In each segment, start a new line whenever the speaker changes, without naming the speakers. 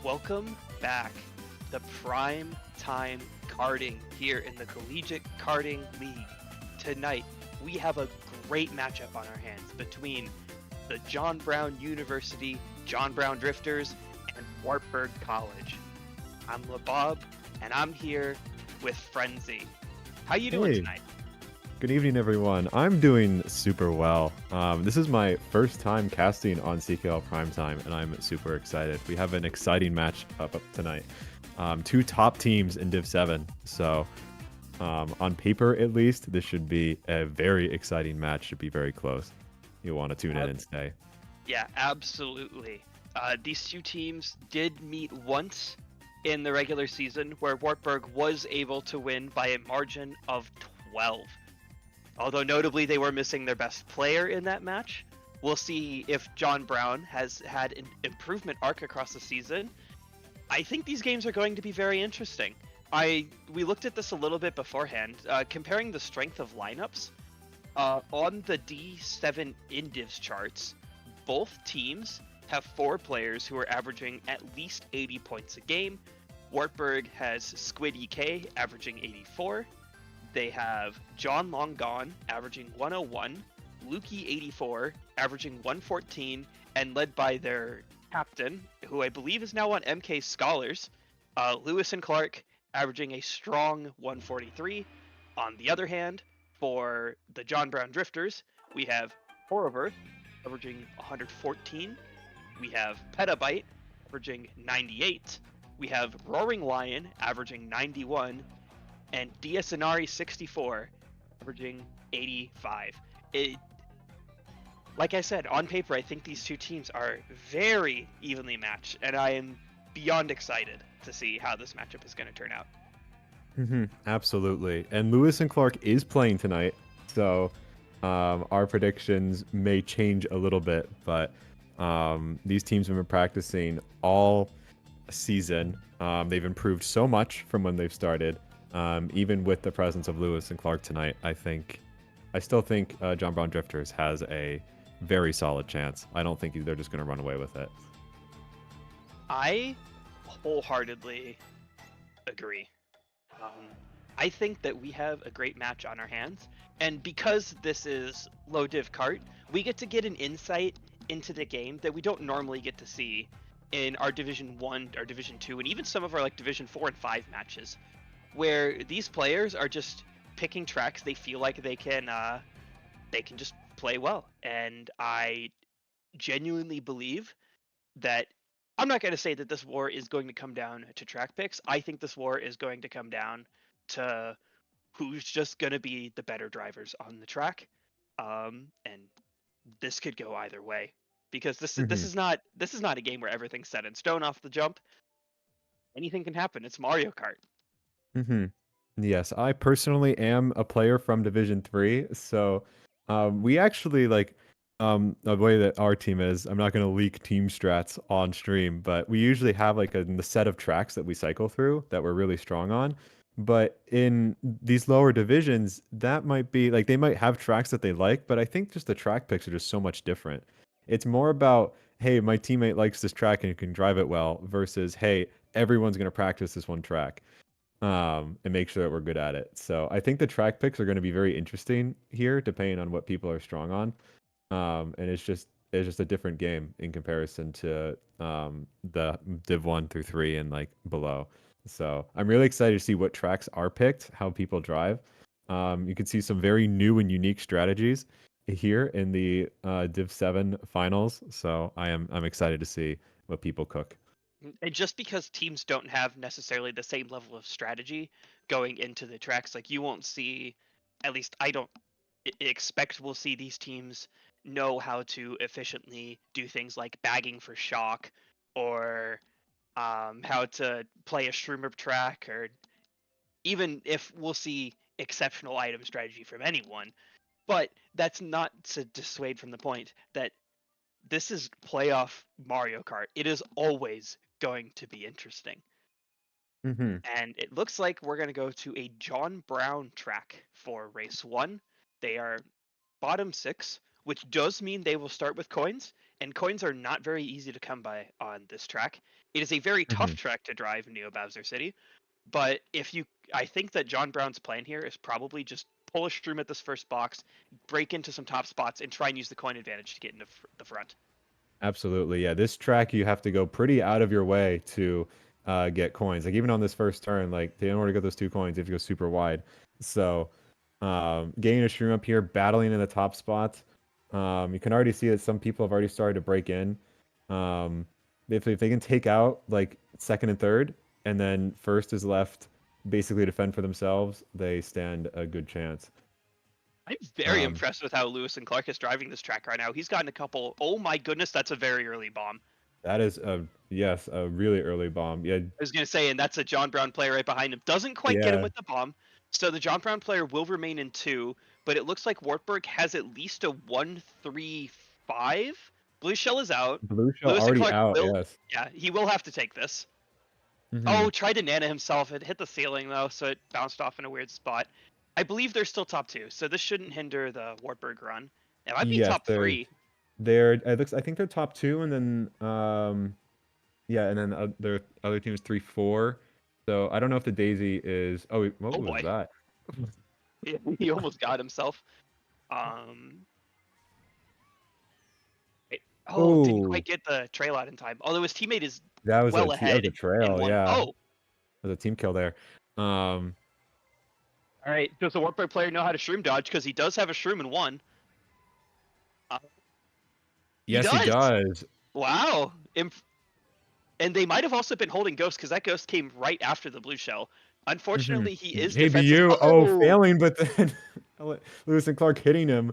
Welcome back to prime time karting here in the Collegiate Karting League. Tonight, we have a great matchup on our hands between the John Brown University, John Brown Drifters, and Wartburg College. I'm LeBob, and I'm here with Frenzy. How you doing tonight?
Good evening, everyone. I'm doing super well. This is my first time casting on CKL Primetime, and I'm super excited. We have an exciting match up tonight. Two top teams in Div 7, so on paper at least, this should be a very exciting match. Should be very close. You'll want to tune in and stay.
Yeah, absolutely. These two teams did meet once in the regular season, where Wartburg was able to win by a margin of 12. Although notably they were missing their best player in that match. We'll see if John Brown has had an improvement arc across the season. I think these games are going to be very interesting. We looked at this a little bit beforehand, comparing the strength of lineups. On the D7 Indivs charts, both teams have 4 players who are averaging at least 80 points a game. Wartburg has Squid EK averaging 84. They have John Long Gone averaging 101, Lukey 84 averaging 114, and led by their captain, who I believe is now on MK Scholars, Lewis and Clark averaging a strong 143. On the other hand, for the John Brown Drifters, we have Horrorverse averaging 114. We have Petabyte averaging 98. We have Roaring Lion averaging 91. And DSNari 64 averaging 85. Like I said, on paper, I think these two teams are very evenly matched, and I am beyond excited to see how this matchup is going to turn out.
Absolutely. And Lewis and Clark is playing tonight, so our predictions may change a little bit, but these teams have been practicing all season. They've improved so much from when they've started. Even with the presence of Lewis and Clark tonight, I still think John Brown Drifters has a very solid chance. I don't think they're just going to run away with it.
I wholeheartedly agree. I think that we have a great match on our hands, and because this is low div kart, we get to get an insight into the game that we don't normally get to see in our Division 1, our Division 2, and even some of our like Division 4 and 5 matches, where these players are just picking tracks they feel like they can just play well. And I genuinely believe that I'm not going to say that this war is going to come down to track picks. I think this war is going to come down to who's just going to be the better drivers on the track. And this could go either way, because this is not a game where everything's set in stone off the jump. Anything can happen. It's Mario Kart.
Yes, I personally am a player from Division 3, so we actually the way that our team is, I'm not going to leak team strats on stream, but we usually have like the set of tracks that we cycle through that we're really strong on. But in these lower divisions, that might be like they might have tracks that they like, but I think just the track picks are just so much different. It's more about, hey, my teammate likes this track and can drive it well, versus, hey, everyone's going to practice this one track and make sure that we're good at it. So I think the track picks are going to be very interesting here, depending on what people are strong on. And it's just is just a different game in comparison to the Div 1 through 3 and like below. So I'm really excited to see what tracks are picked, how people drive. You can see some very new and unique strategies here in the Div 7 finals. So I'm excited to see what people cook.
And just because teams don't have necessarily the same level of strategy going into the tracks, like you won't see, at least I don't expect we'll see these teams know how to efficiently do things like bagging for shock or how to play a shroomer track, or even if we'll see exceptional item strategy from anyone. But that's not to dissuade from the point that this is playoff Mario Kart. It is always going to be interesting.
Hmm.
And it looks like we're going to go to a John Brown track for race 1. They are bottom 6, which does mean they will start with coins, and coins are not very easy to come by on this track. It is a very tough
Hmm.
track to drive in Neo Bowser City, but I think that John Brown's plan here is probably just pull a Shroom at this first box, break into some top spots, and try and use the coin advantage to get into the front.
Absolutely. Yeah. This track, you have to go pretty out of your way to get coins. Like even on this first turn, like in order to get those 2 coins, you have to go super wide. So getting a shroom up here, battling in the top spots. You can already see that some people have already started to break in. Um, if they can take out like second and third, and then first is left basically defend for themselves, they stand a good chance.
I'm very
Um,
impressed with how Lewis and Clark is driving this track right now. He's gotten a couple. Oh my goodness, that's a very early bomb.
that is a yes, a really early bomb. Yeah,
I was gonna say, and that's a John Brown player right behind him. Doesn't quite get him
yeah.
with the bomb. So the John Brown player will remain in 2, but it looks like Wartburg has at least a 1-3-5. Blue Shell is out.
Blue shell
Lewis and
already
Clark
out.
will,
Yes.
yeah, he will have to take this.
Hmm.
Oh, tried to Nana himself. It hit the ceiling though, so it bounced off in a weird spot. I believe they're still top 2, so this shouldn't hinder the Wartburg run. It might be
Yes,
top 3.
they're it looks I think they're top two, and then yeah, and then their other team is 3-4. So I don't know if the Daisy is. Oh, what
Oh
was
boy,
that?
he almost got himself. Um, Oh, didn't
Oh,
quite get the trail out in time. Although his teammate is well
that was
ahead
a
in
trail.
one.
Yeah,
Oh,
that was a team kill there. Um,
all right. Does the Wartburg player know how to shroom dodge? Because he does have a shroom in 1. Uh, he
yes, he
does.
does.
Wow. And they might have also been holding Ghost because that Ghost came right after the blue shell.
Hmm.
Unfortunately, he is defensive.
ABU. Oh,
Oh,
failing, but then Lewis and Clark hitting him.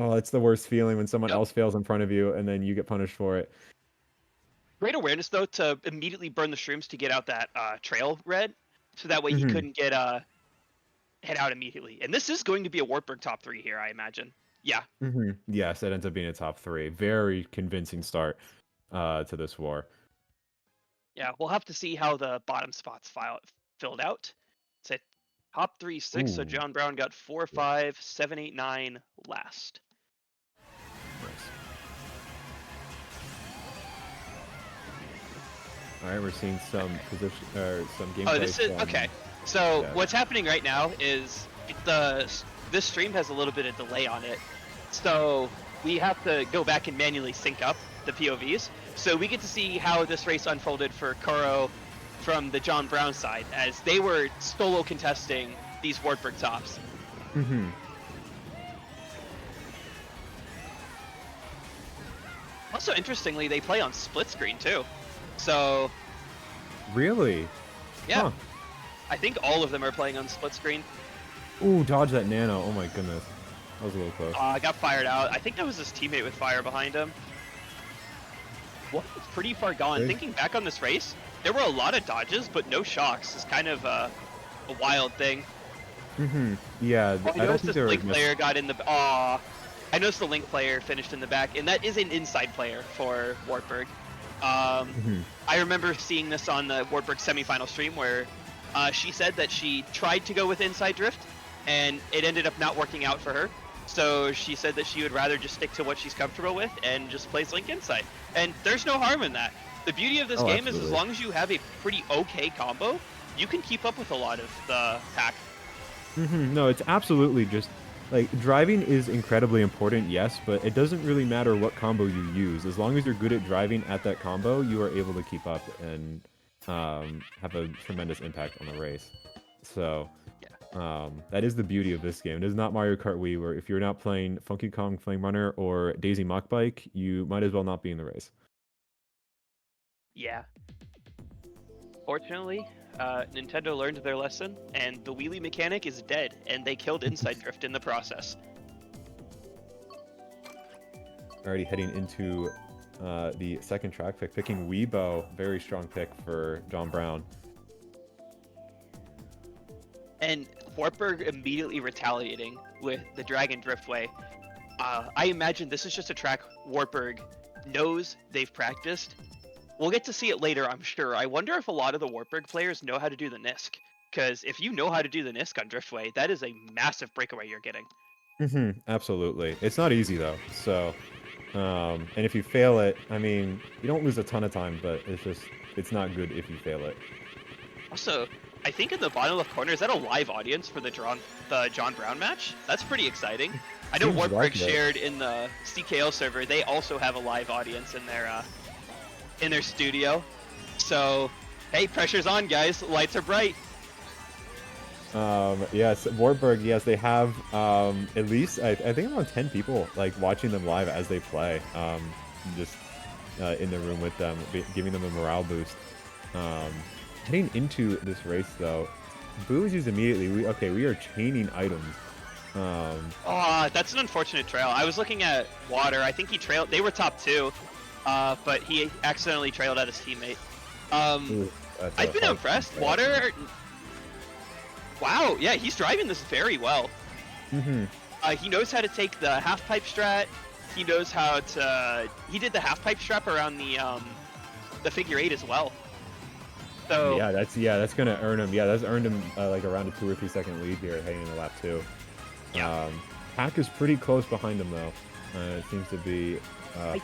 Oh, it's the worst feeling when someone
yep.
else fails in front of you and then you get punished for it.
Great awareness though to immediately burn the shrooms to get out that trail red, so that way he
Hmm.
couldn't get head out immediately. And this is going to be a Wartburg top 3 here, I imagine. Yeah.
Hmm. Yes, that ends up being a top three. Very convincing start to this war.
Yeah, we'll have to see how the bottom spots filled out. It's a top 3, 6. So
Ooh.
John Brown got 4,
Yeah.
5, 7, 8, 9 last.
Nice. All right, we're seeing some position or some gameplay.
Oh, this is okay. So
Yeah.
what's happening right now is this stream has a little bit of delay on it, so we have to go back and manually sync up the POVs. So we get to see how this race unfolded for Kuro from the John Brown side, as they were solo contesting these Wartburg tops.
Hmm.
Also, interestingly, they play on split screen too. So
Really?
yeah,
Huh.
I think all of them are playing on split screen.
Ooh, dodge that nano. Oh my goodness. That was a little close.
Got fired out. I think that was his teammate with fire behind him. What? It's pretty far gone.
There's-
Thinking back on this race, there were a lot of dodges, but no shocks. It's kind of a wild thing.
Yeah,
Oh, I
I don't
noticed
think
this
they were
Link player got in the. Aw. I noticed the Link player finished in the back, and that is an inside player for Wartburg.
Mhm.
I remember seeing this on the Wartburg semifinal stream where she said that she tried to go with inside drift, and it ended up not working out for her. So she said that she would rather just stick to what she's comfortable with and just plays Link inside. And there's no harm in that. The beauty of this
Oh,
game is as
absolutely.
long as you have a pretty okay combo, you can keep up with a lot of the pack.
No, it's absolutely just like driving is incredibly important, yes, but it doesn't really matter what combo you use. As long as you're good at driving at that combo, you are able to keep up and have a tremendous impact on the race. So that is the beauty of this game. It is not Mario Kart Wii, where if you're not playing Funky Kong Flame Runner or Daisy Mock Bike, you might as well not be in the race.
Yeah. Fortunately, Nintendo learned their lesson, and the wheelie mechanic is dead, and they killed Inside Drift in the process.
Already heading into the second track pick, picking Weibo. Very strong pick for John Brown.
And Wartburg immediately retaliating with the Dragon Driftway. I imagine this is just a track Wartburg knows they've practiced. We'll get to see it later, I'm sure. I wonder if a lot of the Wartburg players know how to do the Nisk. Because if you know how to do the Nisk on Driftway, that is a massive breakaway you're getting.
Absolutely. It's not easy, though. So, and if you fail it, I mean, you don't lose a ton of time, but it's not good if you fail it.
Also, I think in the bottom left corner, is that a live audience for the John Brown match? That's pretty exciting. I know
Seems
Wartburg
like it.
shared in the CKL server. They also have a live audience in their studio. So, hey, pressure's on, guys. Lights are bright.
Yes, Wartburg, yes, they have at least I think around 10 people like watching them live as they play. Just in the room with them, giving them a morale boost. Heading into this race though, Boo is used immediately. We are chaining items.
Oh, that's an unfortunate trail. I was looking at Water. I think he trailed. They were top 2, but he accidentally trailed at his teammate. I've been impressed. Water. Wow, yeah, he's driving this very well. He knows how to take the half pipe strat. He knows how to. He did the half pipe strap around the figure 8 as well. So
yeah, that's gonna earn him. Yeah, that's earned him like around a 2 or 3 second lead here, heading into lap 2.
Yeah.
Pack is pretty close behind him though. It seems to be.
I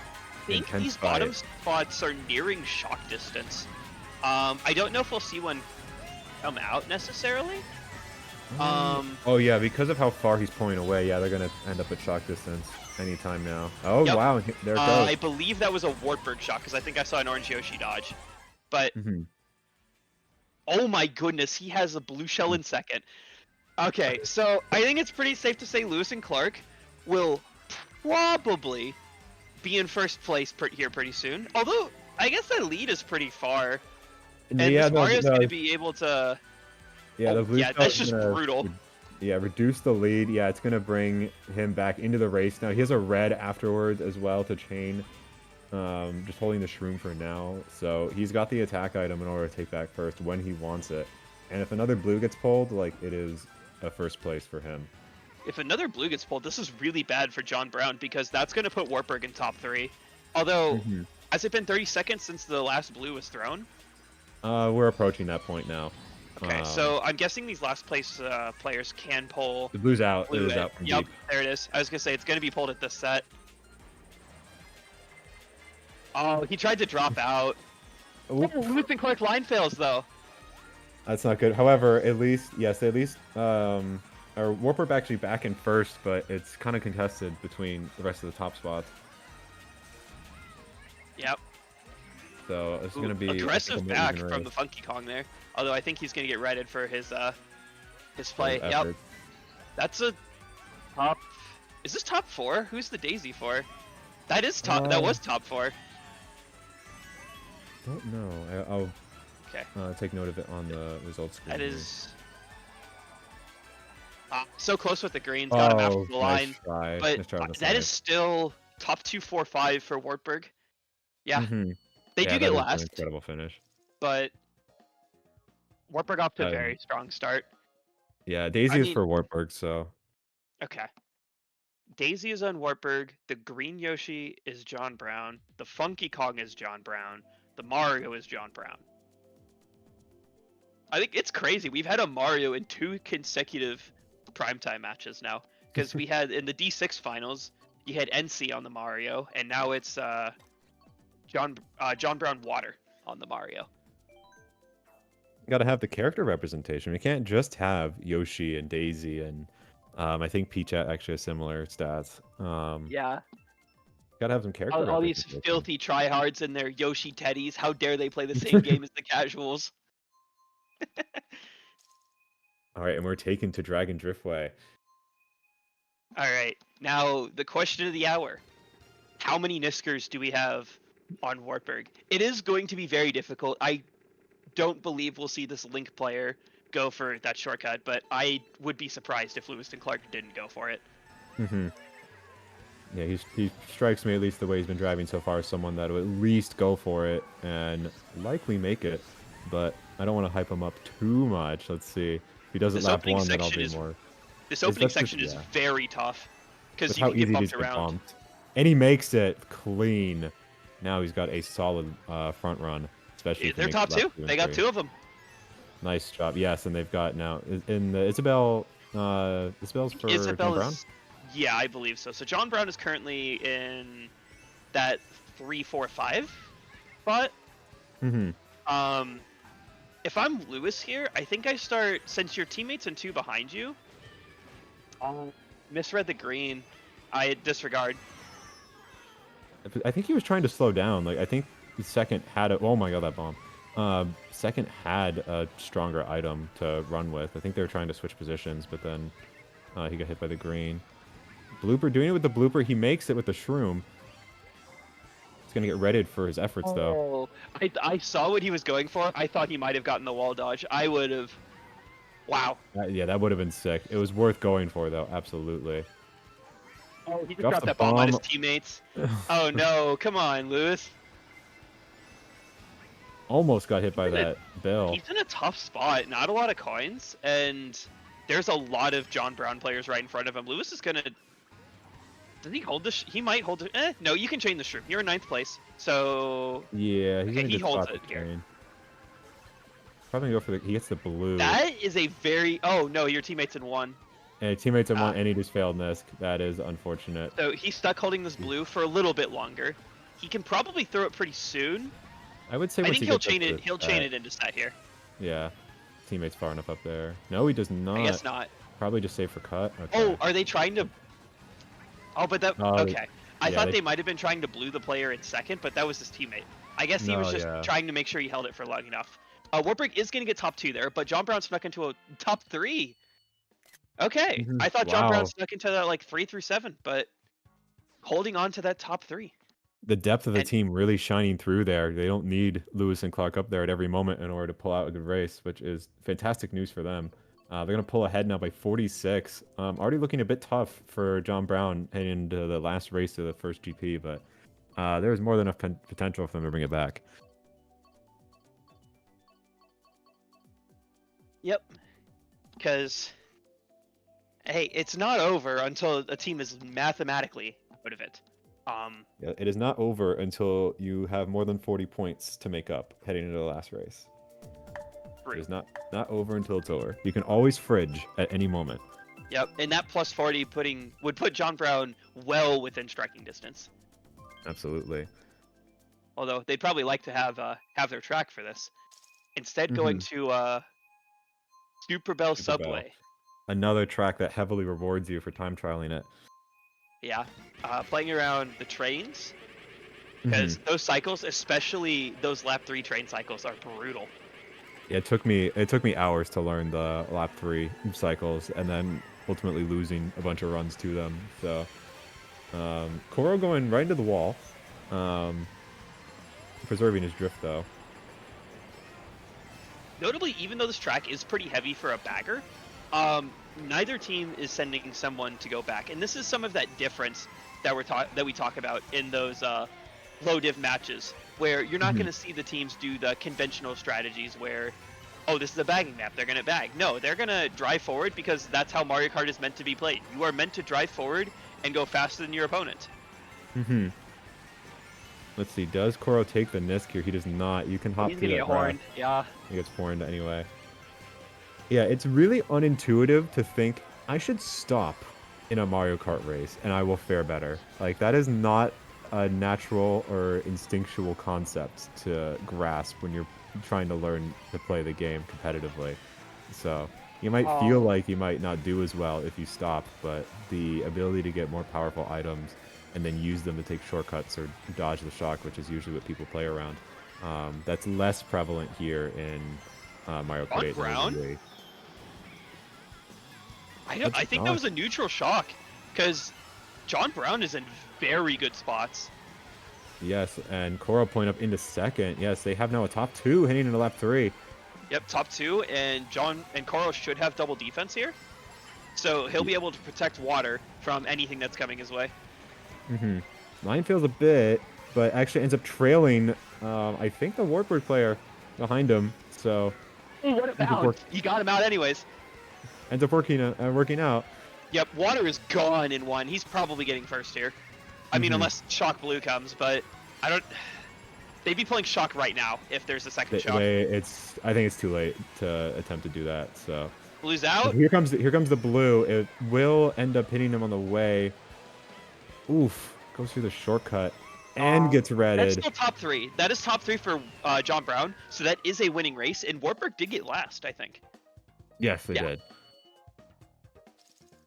think these bottom spots are nearing shock distance. I don't know if we'll see one come out necessarily.
Oh yeah, because of how far he's pulling away, yeah, they're gonna end up at shock distance anytime now. Oh
Yep.
wow, there it goes.
I believe that was a Wartburg shot because I think I saw an orange Yoshi dodge. But oh my goodness, he has a blue shell in second. Okay, so I think it's pretty safe to say Lewis and Clark will probably be in first place here pretty soon. Although I guess that lead is pretty far, and
yeah,
Mario's going to be able to.
Yeah, the blue
that's just brutal.
Yeah, reduce the lead. Yeah, it's gonna bring him back into the race now. He has a red afterwards as well to chain. Just holding the shroom for now. So he's got the attack item in order to take back first when he wants it. And if another blue gets pulled, like it is a first place for him.
If another blue gets pulled, this is really bad for John Brown because that's going to put Wartburg in top 3. Although, has it been 30 seconds since the last blue was thrown?
We're approaching that point now.
Okay, so I'm guessing these last place players can pull.
The blue's out. It is out from
Yep,
deep.
there it is. I was gonna say it's gonna be pulled at this set. Oh, he tried to drop out. Lewis and Clark line fails though.
That's not good. However, at least Wartburg actually back in first, but it's kind of contested between the rest of the top spots.
Yep.
So it's going to be
aggressive back from the Funky Kong there. Although I think he's going to get redded for his play. Yep. That's a top. Is this top 4? Who's the Daisy for? That is top. That was top 4.
Don't know. I'll take note of it on the results screen.
That is so close with the greens. Got him after the line. But that is still top 2, 4, 5 for Wartburg. Yeah. They do get last.
An incredible finish.
But Wartburg off to a very strong start.
Yeah, Daisy is for Wartburg, so.
Okay. Daisy is on Wartburg. The green Yoshi is John Brown. The Funky Kong is John Brown. The Mario is John Brown. I think it's crazy. We've had a Mario in 2 consecutive primetime matches now. Because we had in the D6 finals, you had NC on the Mario, and now it's John Brown Water on the Mario.
You gotta have the character representation. We can't just have Yoshi and Daisy and I think Peach actually has similar stats.
Yeah.
Gotta have some character
All these
representation.
filthy tryhards and their Yoshi Teddies. How dare they play the same game as the casuals?
All right, and we're taken to Dragon Driftway.
All right. Now the question of the hour: how many Niskers do we have on Wartburg? It is going to be very difficult. I don't believe we'll see this Link player go for that shortcut, but I would be surprised if Lewis and Clark didn't go for it.
Mm-hmm. Yeah, he strikes me, at least the way he's been driving so far, as someone that will at least go for it and likely make it. But I don't want to hype him up too much. Let's see. If he does it
This
lap
opening
one, then I'll
section
be
is
more.
this
Is
opening
that's just
section is
yeah.
very tough because
With
you
how
can get
easy
bumped
these get
around.
bumped. And he makes it clean. Now he's got a solid front run, especially if he
They're
makes
top
it lap
two.
2 and
They got
3.
two of them.
Nice job. Yes, and they've got now in the Isabel. Isabel's for John
Isabel
Brown.
is, yeah, I believe so. So John Brown is currently in that 3-4-5 spot.
Mm-hmm.
If I'm Lewis here, I think I start, since your teammates and two behind you. Misread the green. I disregard.
I think he was trying to slow down. Like I think the second had a. Oh my god, that bomb. Second had a stronger item to run with. I think they were trying to switch positions, but then he got hit by the green. Blooper doing it with the blooper. He makes it with the shroom. He's gonna get readied for his efforts though.
Oh, I saw what he was going for. I thought he might have gotten the wall dodge. I would have. Wow.
Yeah, that would have been sick. It was worth going for though. Absolutely.
Oh, he just
Drops
dropped
the
that bomb on his
bomb.
teammates. Oh no, come on, Lewis.
Almost got hit by
He's in a-
that bill.
He's in a tough spot. Not a lot of coins, and there's a lot of John Brown players right in front of him. Lewis is gonna. Does he hold this? He might hold it. No, you can chain the shroom. You're in 9th place, so
Yeah, he's
okay,
gonna
he
just
holds
spot
it
the
here.
chain. Probably gonna go for the. He gets the blue.
That is a very. Oh no, your teammate's in 1.
And teammates in one, and he just failed Nisk. That is unfortunate.
So he's stuck holding this blue for a little bit longer. He can probably throw it pretty soon.
I would say
I
once
think
he
he'll
gets up
chain
to
it.
the
He'll chain it into set here.
Yeah, teammate's far enough up there. No, he does not.
I guess not.
Probably just save for cut. Okay.
Oh, are they trying to? Oh, but that.
Oh,
Okay. I
yeah,
thought they might have been trying to blue the player in second, but that was his teammate. I guess he was
No,
just
yeah.
trying to make sure he held it for long enough. Wartburg is going to get top 2 there, but John Brown snuck into a top 3. Okay.
Mhm.
I thought John Brown
Wow.
snuck into that like 3 through 7, but holding on to that top 3.
The depth of the
And
team really shining through there. They don't need Lewis and Clark up there at every moment in order to pull out a good race, which is fantastic news for them. They're going to pull ahead now by 46. Already looking a bit tough for John Brown heading into the last race of the first GP, but there's more than enough potential for them to bring it back.
yep. Because, hey, it's not over until a team is mathematically out of it.
Yeah, it is not over until you have more than 40 points to make up heading into the last race. It is not over until it's over. You can always fridge at any moment.
Yep, and that plus 40 would put John Brown well within striking distance.
Absolutely.
Although they'd probably like to have their track for this. Instead, going to Super Bell Subway.
Another track that heavily rewards you for time trialing it.
Yeah, playing around the trains, because those cycles, especially those lap 3 train cycles, are brutal.
Yeah, it took me hours to learn the lap 3 cycles, and then ultimately losing a bunch of runs to them. So, Koro going right into the wall, preserving his drift though.
Notably, even though this track is pretty heavy for a bagger, neither team is sending someone to go back, and this is some of that difference that we talk about in those low div matches, where you're not going to see the teams do the conventional strategies where, oh, this is a bagging map, they're going to bag. No, they're going to drive forward because that's how Mario Kart is meant to be played. You are meant to drive forward and go faster than your opponent.
Let's see, does Koro take the Nisk here? He does not. You can hop
He's
through
going to
that
get horned.
grass.
Yeah.
He gets horned anyway. Yeah, it's really unintuitive to think I should stop in a Mario Kart race and I will fare better. Like, that is not a natural or instinctual concept to grasp when you're trying to learn to play the game competitively. So, You might feel like you might not do as well if you stop, but the ability to get more powerful items and then use them to take shortcuts or dodge the shock, which is usually what people play around, that's less prevalent here in Mario Kart 8 than it is in Wii.
I think that was a neutral shock, because John Brown is in very good spots.
Yes, and Coro point up into second. Yes, they have now a top 2 heading into lap 3.
Yep, top 2, and Coro should have double defense here. So he'll be able to protect Water from anything that's coming his way.
Line feels a bit, but actually ends up trailing, I think, the Wartburg player behind him. So,
what a bounce! He got him out anyways.
Ends up working out.
Yep, Water is gone in 1. He's probably getting first here. I mean, unless Shock Blue comes, but I don't... They'd be playing Shock right now if there's a second Shock.
I think it's too late to attempt to do that, so...
Blue's out.
Here comes the blue. It will end up hitting him on the way. Oof. Goes through the shortcut and gets redded.
That's still top 3. That is top 3 for John Brown, so that is a winning race, and Wartburg did get last, I think.
Yes, they did.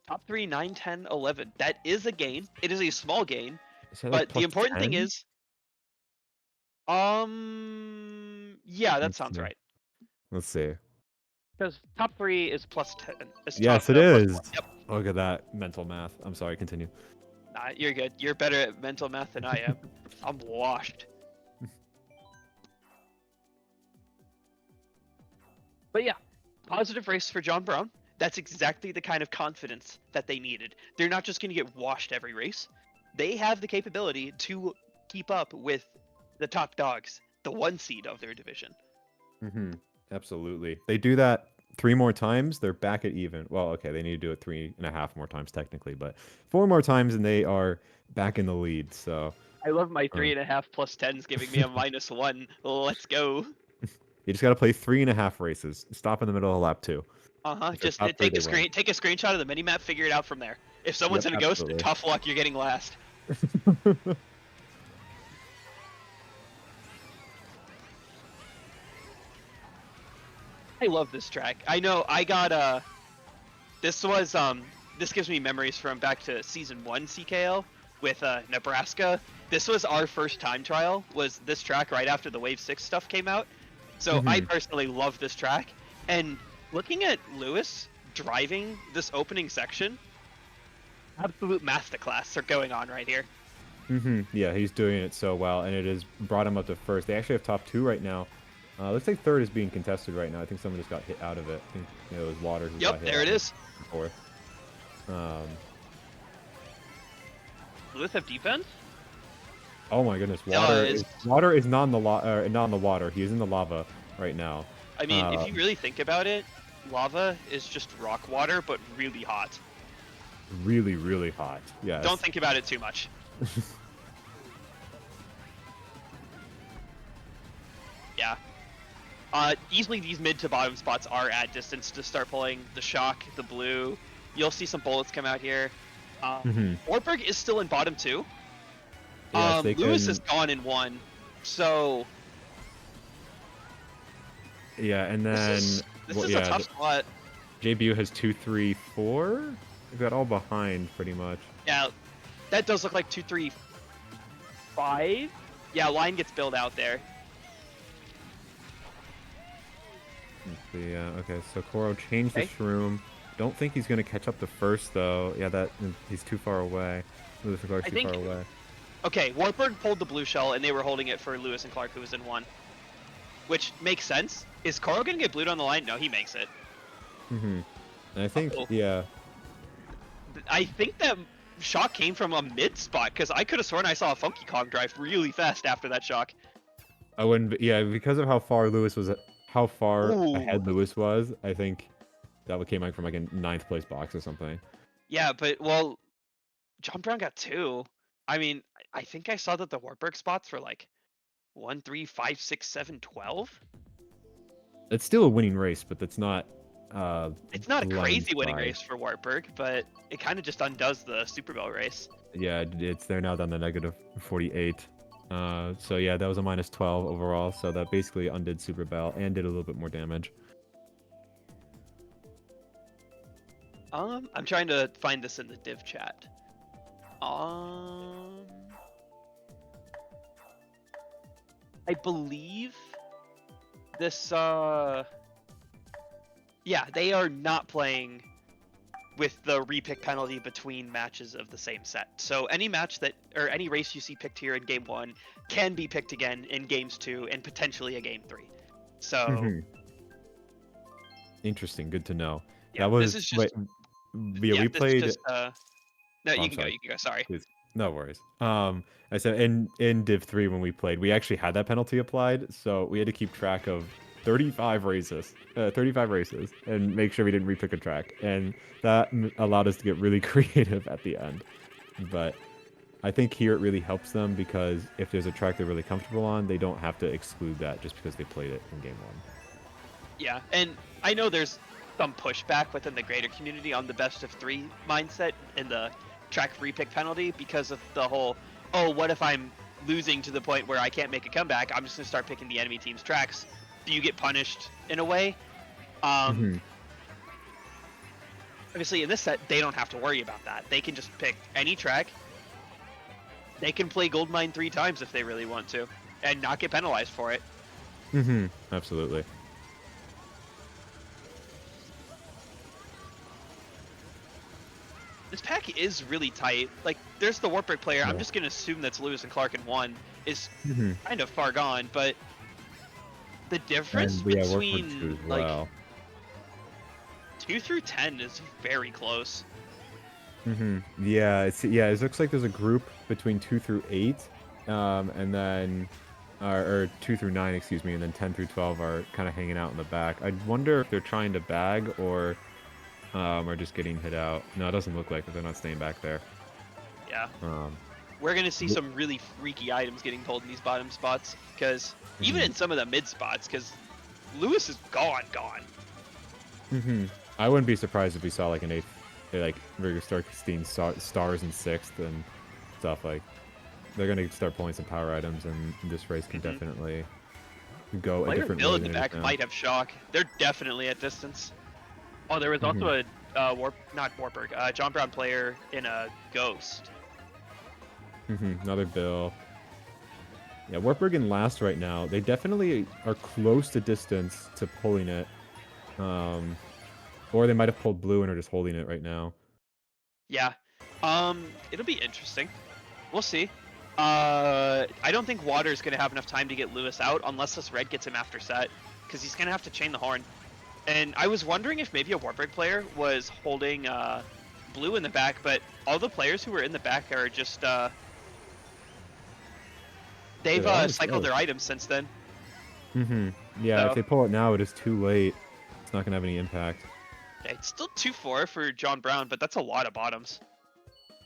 Top 3, 9, 10, 11. That is a gain. It is a small gain,
like
but the important
10?
thing is... Yeah, that sounds right.
Let's see.
Because top 3 is plus 10.
Yes, it is. Yep. Look at that mental math. I'm sorry, continue.
Nah, you're good. You're better at mental math than I am. I'm washed. But yeah, positive race for John Brown. That's exactly the kind of confidence that they needed. They're not just going to get washed every race. They have the capability to keep up with the top dogs, the 1 seed of their division.
Absolutely. They do that 3 more times, they're back at even. Well, okay, they need to do it 3.5 more times technically, but 4 more times and they are back in the lead. So
I love my 3.5 plus 10s giving me a -1. Let's go.
You just got to play 3.5 races. Stop in the middle of lap 2.
Just take a screenshot of the mini map. Figure it out from there. If someone's in a ghost, tough luck. You're getting last. I love this track. I know I got this gives me memories from back to season 1 CKL with Nebraska. This was our first time trial, was this track right after the Wave 6 stuff came out. So I personally love this track. And looking at Lewis driving this opening section, absolute masterclass are going on right here.
Yeah, he's doing it so well, and it has brought him up to first. They actually have top 2 right now. Looks like third is being contested right now. I think someone just got hit out of it. I think it was Water who got hit.
Yep, there it is.
Fourth.
Lewis have defense?
Oh my goodness, Water is not in the water. He is in the lava right now.
I mean, if you really think about it, lava is just rock water, but really hot.
Really, really hot. Yeah.
Don't think about it too much. Yeah. Easily these mid to bottom spots are at distance to start pulling the shock, the blue. You'll see some bullets come out here. Wartburg is still in bottom 2.
Yes,
Lewis is gone in 1. So...
Yeah, and then...
This is a tough spot.
JBU has 2, 3, 4? They've got all behind, pretty much.
Yeah, that does look like 2, 3, 5? Yeah, line gets built out there.
Yeah, okay, so Coro changed the shroom. Don't think he's going to catch up to first, though. Yeah, he's too far away. Lewis and Clark's too far away.
Okay, Wartburg pulled the blue shell, and they were holding it for Lewis and Clark, who was in 1. Which makes sense. Is Coro going to get blued on the line? No, he makes it.
And I think, yeah.
I think that shock came from a mid spot, because I could have sworn I saw a Funky Kong drive really fast after that shock.
I wouldn't, yeah, because of how far ahead Lewis was, I think that came like from like a 9th place box or something.
Yeah, but, well, John Brown got 2. I mean, I think I saw that the Wartburg spots were like 1, 3, 5, 6, 7, 12.
It's still a winning race, but that's not...
it's not a crazy winning race for Wartburg, but it kind of just undoes the Super Bell race.
Yeah, they're now down to -48. So yeah, that was a -12 overall, so that basically undid Super Bell and did a little bit more damage.
I'm trying to find this in the div chat. I believe this. Yeah, they are not playing with the repick penalty between matches of the same set. So any match that, or any race you see picked here in game 1 can be picked again in games 2 and potentially a game 3. So
Interesting. Good to know.
yeah,
That
this
was
is just
wait. Yeah,
yeah,
we
this is
played.
just no,
Oh,
you
I'm
can go,
sorry.
you can go. Sorry.
Please. No worries. I said in Div 3 when we played, we actually had that penalty applied, so we had to keep track of 35 races, and make sure we didn't repick a track, and that allowed us to get really creative at the end. But I think here it really helps them because if there's a track they're really comfortable on, they don't have to exclude that just because they played it in game 1.
Yeah, and I know there's some pushback within the greater community on the best of 3 mindset and the track repick penalty because of the whole, oh, what if I'm losing to the point where I can't make a comeback? I'm just gonna start picking the enemy team's tracks. Do you get punished in a way? Obviously, in this set, they don't have to worry about that. They can just pick any track. They can play Goldmine 3 times if they really want to, and not get penalized for it.
Absolutely.
This pack is really tight. Like, there's the Wartburg player.
Yeah.
I'm just gonna assume that's Lewis and Clark in 1 is kind of far gone, but the difference between like 2 through 10 is very close.
Yeah, it looks like there's a group between 2 through 8, and then, or 2 through 9, excuse me, and then 10 through 12 are kind of hanging out in the back. I wonder if they're trying to bag or just getting hit out. No, it doesn't look like it. They're not staying back there.
Yeah. We're gonna see some really freaky items getting pulled in these bottom spots, because even in some of the mid spots, because Lewis is gone.
I wouldn't be surprised if we saw like an 8th. Like we're gonna start seeing stars in 6th and stuff. Like they're gonna start pulling some power items, and this race can definitely go a different way.
Bill in the back might have shock. They're definitely at distance. Oh, there was also a Wartburg, John Brown player in a Ghost.
Another Bill. Yeah, Wartburg in last right now. They definitely are close to distance to pulling it. Or they might have pulled blue and are just holding it right now.
Yeah. It'll be interesting. We'll see. I don't think Water's going to have enough time to get Lewis out unless this red gets him after set, because he's going to have to chain the horn. And I was wondering if maybe a Wartburg player was holding blue in the back, but all the players who were in the back are just... they've cycled their items since then.
Yeah,
So,
if they pull it now, it is too late. It's not going to have any impact.
It's still 2-4 for John Brown, but that's a lot of bottoms.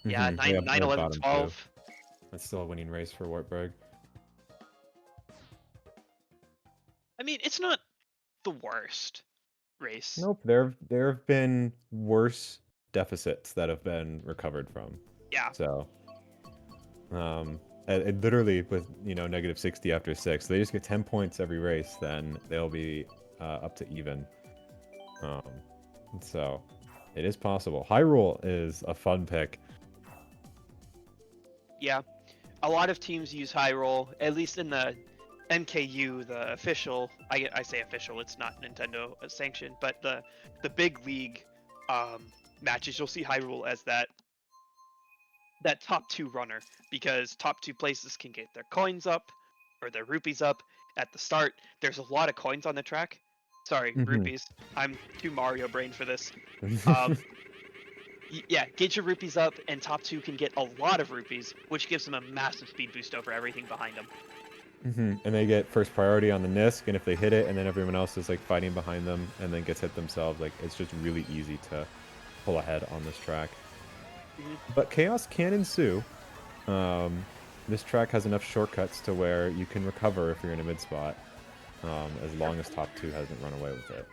Yeah, 9,
Yeah,
9 11, 12.
Too. That's still a winning race for Wartburg.
I mean, it's not the worst race.
Nope, there have been worse deficits that have been recovered from.
Yeah.
So, it literally with -60 after 6, they just get 10 points every race, then they'll be up to even. So, it is possible. Hyrule is a fun pick.
Yeah. A lot of teams use Hyrule, at least in the NKU, the official, I say official, it's not Nintendo sanctioned, but the big league matches, you'll see Hyrule as that top 2 runner, because top 2 places can get their coins up or their rupees up at the start. There's a lot of coins on the track. Sorry, rupees. I'm too Mario brain for this. Yeah, get your rupees up, and top 2 can get a lot of rupees, which gives them a massive speed boost over everything behind them.
And they get first priority on the Nisk, and if they hit it, and then everyone else is like fighting behind them, and then gets hit themselves, like it's just really easy to pull ahead on this track. But chaos can ensue. This track has enough shortcuts to where you can recover if you're in a mid spot, as long as top 2 hasn't run away with it.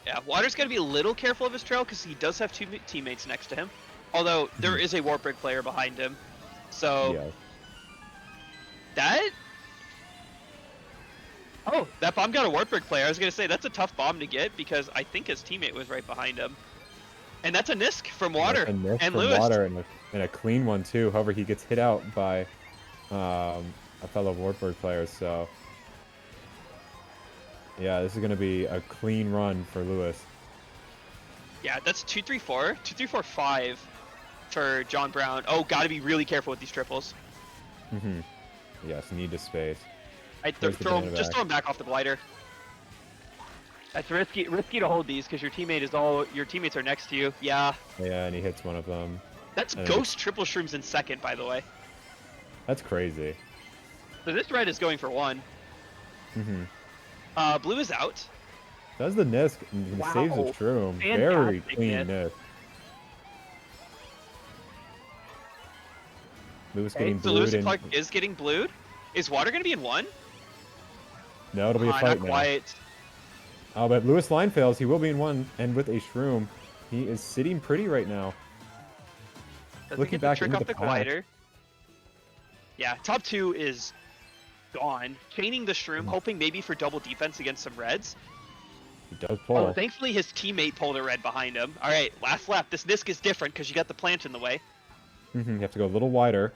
Yeah, Water's got to be a little careful of his trail because he does have 2 teammates next to him. Although there is a Wartburg player behind him, so that. Oh, that bomb got a Wartburg player. I was gonna say that's a tough bomb to get because I think his teammate was right behind him. And that's a Nisk from
That's
Water
a miss
and
from
Lewis.
Water and a clean one too. However, he gets hit out by a fellow Wartburg player. So yeah, this is gonna be a clean run for Lewis.
Yeah, that's 2-3-4, 2-3-4-5 for John Brown. Oh, gotta be really careful with these triples.
Yes, need to space.
I
There's the
throw
banana
him, just
back.
throw him back off the glider. That's risky to hold these because your teammates are next to you. Yeah,
Yeah, and he hits one of them.
that's
And
Ghost triple shrooms in second, by the way.
that's crazy.
So this red is going for 1. Blue is out.
Does the Nisk and saves a
Wow,
shroom. Very
fantastic
clean
Nisk.
Nisk. Lewis
Okay,
getting
so Lewis
blued
and
and
Clark is getting blued. Is Water gonna be in 1?
no, it'll be a
Not
fight now.
quite.
Oh, but Lewis line fails. He will be in 1 and with a shroom. He is sitting pretty right now.
Doesn't
Looking
get the
back
trick
into
off
the
the
pack.
glider. Yeah, top 2 is gone. Chaining the shroom, hoping maybe for double defense against some reds.
He does
Oh,
pull.
thankfully his teammate pulled a red behind him. All right, last lap. This Nisk is different because you got the plant in the way.
You have to go a little wider.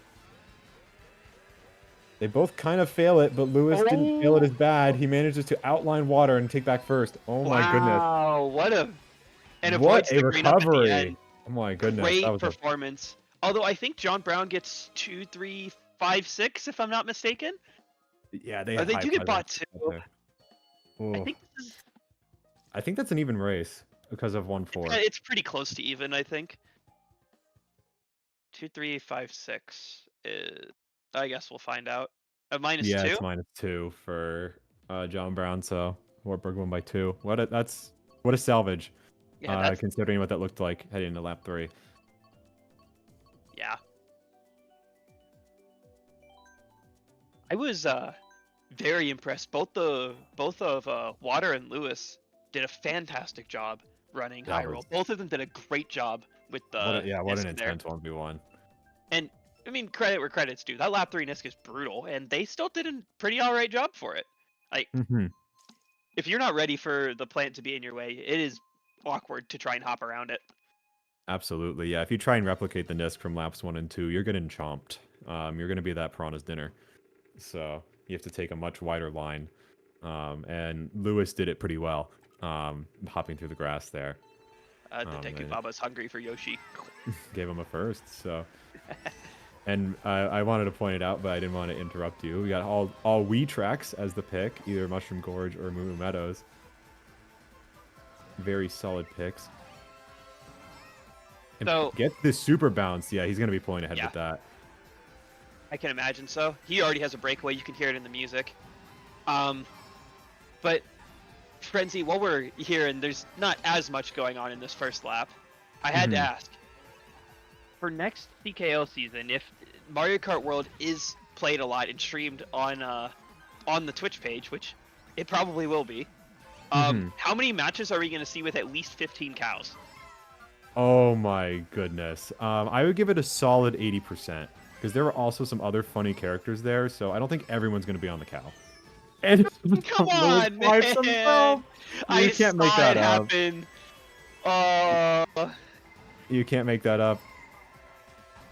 They both kind of fail it, but Lewis didn't fail it as bad. He manages to outline Water and take back first. Oh my goodness.
Wow, what a... And
What
avoids
a
the green up at the
recovery.
end.
Oh my goodness. That
Great
was a
performance. Although I think John Brown gets 2, 3, 5, 6, if I'm not mistaken.
yeah, they
Or
have
they
high
do get bought
presence
2.
up there.
I
Ooh.
think this is...
I think that's an even race because of 1-4.
It's pretty close to even, I think. 2, 3, 5, 6 is... I guess we'll find out. Minus
Yeah,
2?
it's -2 for John Brown, so Wartburg won by 2. What a salvage.
Yeah, that's...
Considering what that looked like heading into lap 3.
Yeah. I was very impressed. Both of Water and Lewis did a fantastic job running
That
high roll.
was
Both of them did a great job with the
what an
Nisk there.
intense 1v1.
And I mean, credit where credit's due. That lap 3 Nisk is brutal, and they still did a pretty all right job for it. Like, if you're not ready for the plant to be in your way, it is awkward to try and hop around it.
Absolutely, yeah. If you try and replicate the Nisk from laps 1 and 2, you're getting chomped. You're going to be that Piranha's dinner. So you have to take a much wider line. And Lewis did it pretty well, hopping through the grass there.
The Deku Baba's hungry for Yoshi.
Gave him a first, so... And I wanted to point it out, but I didn't want to interrupt you. We got all Wii tracks as the pick, either Mushroom Gorge or Moo Moo Meadows. Very solid picks. And
So
get this super bounce. Yeah, he's going to be pulling ahead with that.
I can imagine so. He already has a breakaway. You can hear it in the music. But Frenzy, while we're here and there's not as much going on in this first lap, I had to ask. For next CKL season, if Mario Kart World is played a lot and streamed on the Twitch page, which it probably will be, how many matches are we going to see with at least 15 cows?
Oh my goodness. I would give it a solid 80%. Because there were also some other funny characters there, so I don't think everyone's going to be on the cow. And
come on, man!
You can't make that up.
Happen.
You can't make that up.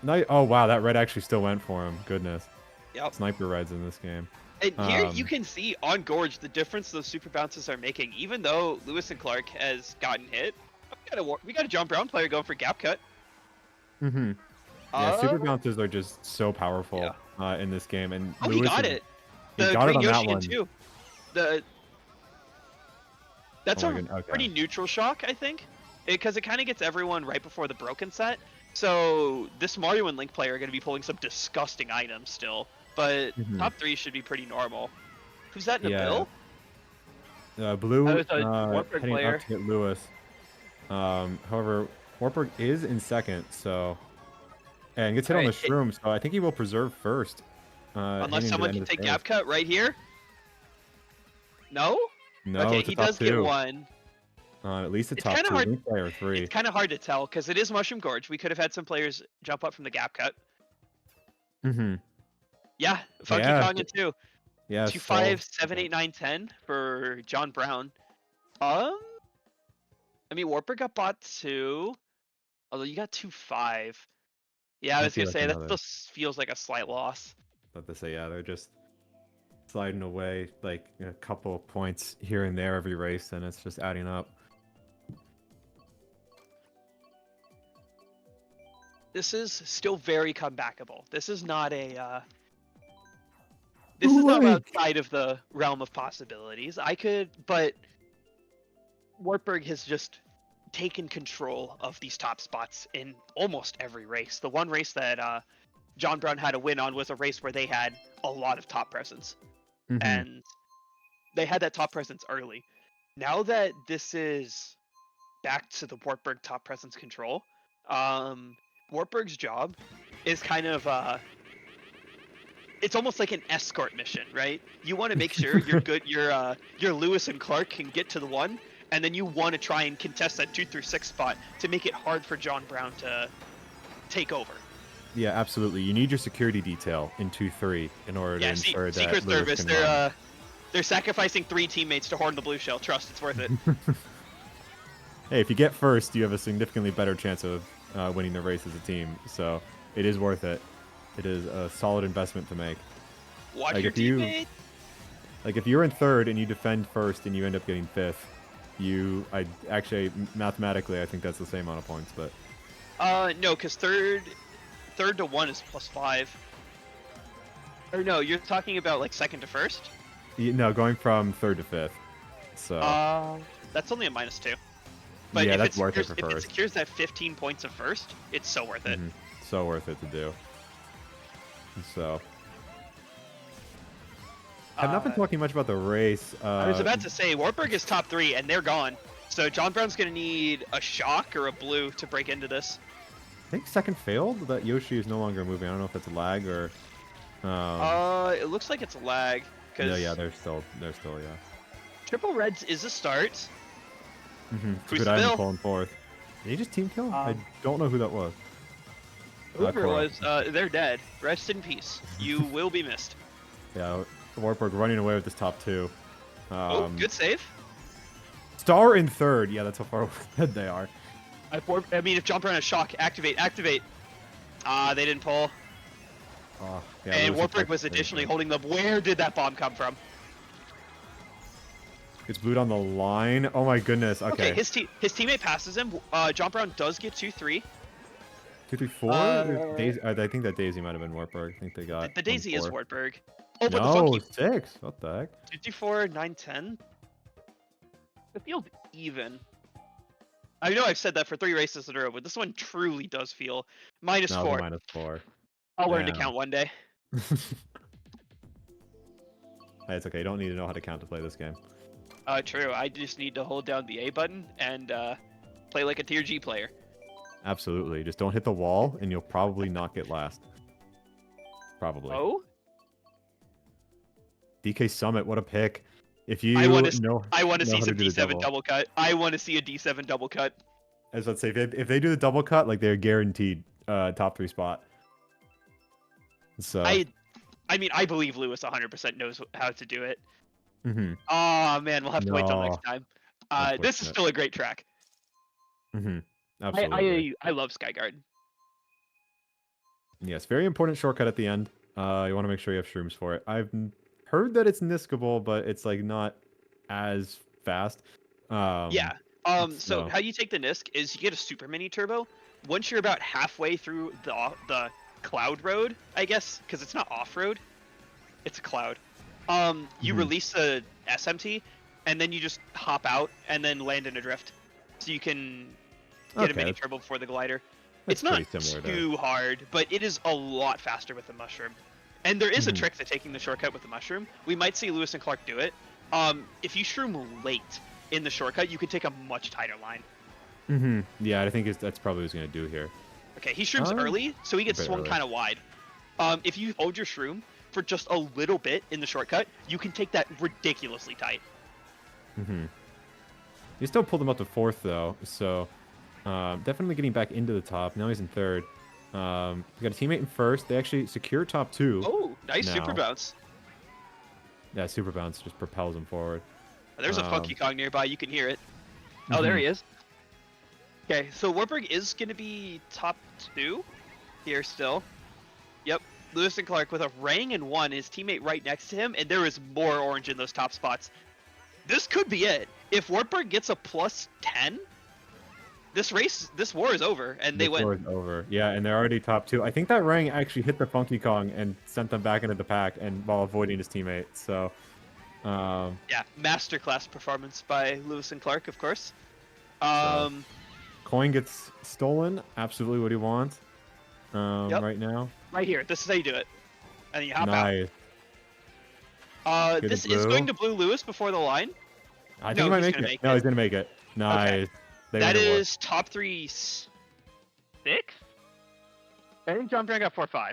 No, oh wow, that red actually still went for him. Goodness.
Yep.
Sniper reds in this game.
And here you can see on Gorge the difference those super bounces are making. Even though Lewis and Clark has gotten hit, we got a John Brown player going for gap cut.
Yeah, super bounces are just so powerful in this game, and
Lewis
he
got it.
He got it on
Yoshi
that one
too. That's a pretty neutral shock, I think, because it kind of gets everyone right before the broken set. So this Mario and Link player are going to be pulling some disgusting items still, but top 3 should be pretty normal. Who's that in the bill?
Blue
Wartburg
heading
player.
up to get Lewis. However, Wartburg is in second, so and gets hit on the shroom, so I think he will preserve first.
Unless someone can take gap cut right here. No?
No,
okay,
it's
he does get one.
At least the top 2, Link player 3.
It's kind of hard to tell because it is Mushroom Gorge. We could have had some players jump up from the gap cut. Yeah, Funky Kong in 2.
Yeah,
2, 5, 7, 8, 9, 10 for John Brown. I mean, Wartburg got bought 2. Although you got 2-5. Yeah, I
Might
was
be
gonna
like
say that
another.
still feels like a slight loss.
But they say, yeah, they're just sliding away like a couple of points here and there every race, and it's just adding up.
This is still very comebackable. This is not a this is not
Like,
outside of the realm of possibilities. But Wartburg has just taken control of these top spots in almost every race. The one race that John Brown had a win on was a race where they had a lot of top presence,
mm-hmm.
and they had that top presence early. Now that this is back to the Wartburg top presence control, Wartburg's job is kind of it's almost like an escort mission, right? You want to make sure you're good, your Lewis and Clark can get to the one, and then you want to try and contest that 2 through 6 spot to make it hard for John Brown to take over.
Yeah, absolutely. You need your security detail in 2-3 in order to
Yeah,
ensure that
Secret
Lewis
Service,
can run.
they're sacrificing 3 teammates to horn the blue shell. Trust, it's worth it.
Hey, if you get first, you have a significantly better chance of winning the race as a team. So it is worth it. It is a solid investment to make.
Watch
Like
your teammate.
if you're in third and you defend first and you end up getting fifth, mathematically I think that's the same amount of points, but
No, because third to 1 is +5. Or no, you're talking about like second to first.
no, going from third to fifth. So
That's only a -2. But
yeah,
if
that's worth it for
if it
first.
secures that 15 points of first, it's so worth it.
So worth it to do. So I've not been talking much about the race.
I was about to say, Wartburg is top 3, and they're gone. So John Brown's going to need a shock or a blue to break into this.
I think second failed. That Yoshi is no longer moving. I don't know if it's a lag or.
It looks like it's a lag.
Yeah, they're still, yeah.
Triple Reds is a start.
It's a
Who's
good
the
item
bill?
pulling forth. Did he just team kill? I don't know who that was.
Whoever it
Cora.
was, they're dead. Rest in peace. You will be missed.
Yeah, Wartburg running away with this top 2.
Oh, good save.
Star in third. Yeah, that's how far ahead they are.
I mean, if John Brown has shock, activate. They didn't pull.
Oh, yeah,
And
Lewis
Wartburg
attacked
was
the same
additionally
thing.
holding them. Where did that bomb come from?
It's blued on the line. Oh my goodness. Okay.
His teammate passes him. John Brown does get 2-3.
2, 3, 4. Daisy, I think that Daisy might have been Wartburg. I think they got.
The Daisy is
1-4.
Wartburg. Oh, but the
No,
funky
6. What the heck?
54, 9-10. It feels even. I know I've said that for 3 races in a row, but this one truly does feel -4.
-4.
I'll learn to
Yeah.
count one day.
Hey, it's okay. You don't need to know how to count to play this game.
True. I just need to hold down the A button and play like a tier G player.
Absolutely. Just don't hit the wall, and you'll probably not get last. Probably.
Oh?
DK Summit, what a pick. If you
I want to
know
see
how to
some
do the
D7 double cut. I want to see a D7 double cut.
As I'd say, if they do the double cut, like they're guaranteed top 3 spot. So
I mean, I believe Lewis 100% knows how to do it.
Mm-hmm.
Oh man, we'll have to wait till next
No.
time. This is still a great track.
Mm-hmm. Absolutely.
I love Sky Garden.
Yes, very important shortcut at the end. You want to make sure you have shrooms for it. I've heard that it's niskable, but it's like not as fast.
Yeah. So
so
how you take the Nisk is you get a super mini turbo. Once you're about halfway through the cloud road, I guess, because it's not off road, it's a cloud. You release the SMT, and then you just hop out and then land in a drift, so you can get a mini turbo before the glider. It's not too hard, but it is a lot faster with the mushroom. And there is a trick to taking the shortcut with the mushroom. We might see Lewis and Clark do it. If you shroom late in the shortcut, you can take a much tighter line.
Yeah, I think that's probably what he's going to do here.
Okay, he shrooms early, so he gets swung kind of wide. If you hold your shroom for just a little bit in the shortcut, you can take that ridiculously tight.
He still pulled him up to 4th, though, so definitely getting back into the top. Now he's in 3rd. We got a teammate in 1st. They actually secure top 2.
Oh, nice super bounce.
Yeah, super bounce just propels him forward.
There's a Funky Kong nearby. You can hear it. Oh, there he is. Okay, so Wartburg is going to be top 2 here still. Yep, Lewis and Clark with a Rang and 1, his teammate right next to him, and there is more orange in those top spots. This could be it. If Wartburg gets a plus 10, this war is over, and they
This war
win.
is over. Yeah, and they're already top 2. I think that Rang actually hit the Funky Kong and sent them back into the pack, and while avoiding his teammate. So,
Yeah, masterclass performance by Lewis and Clark, of course.
so coin gets stolen. Absolutely what he wants.
Yep.
Right now.
Right here. This is how you do it. And then you hop
Nice.
out.
Get a
This is
blue.
going to blue Lewis before the line.
I think
No,
he might
he's
make
gonna
it.
make
No,
it.
he's gonna make it. Nice. They
That
win the war.
is top 3 6. I think John Brown got 4-5.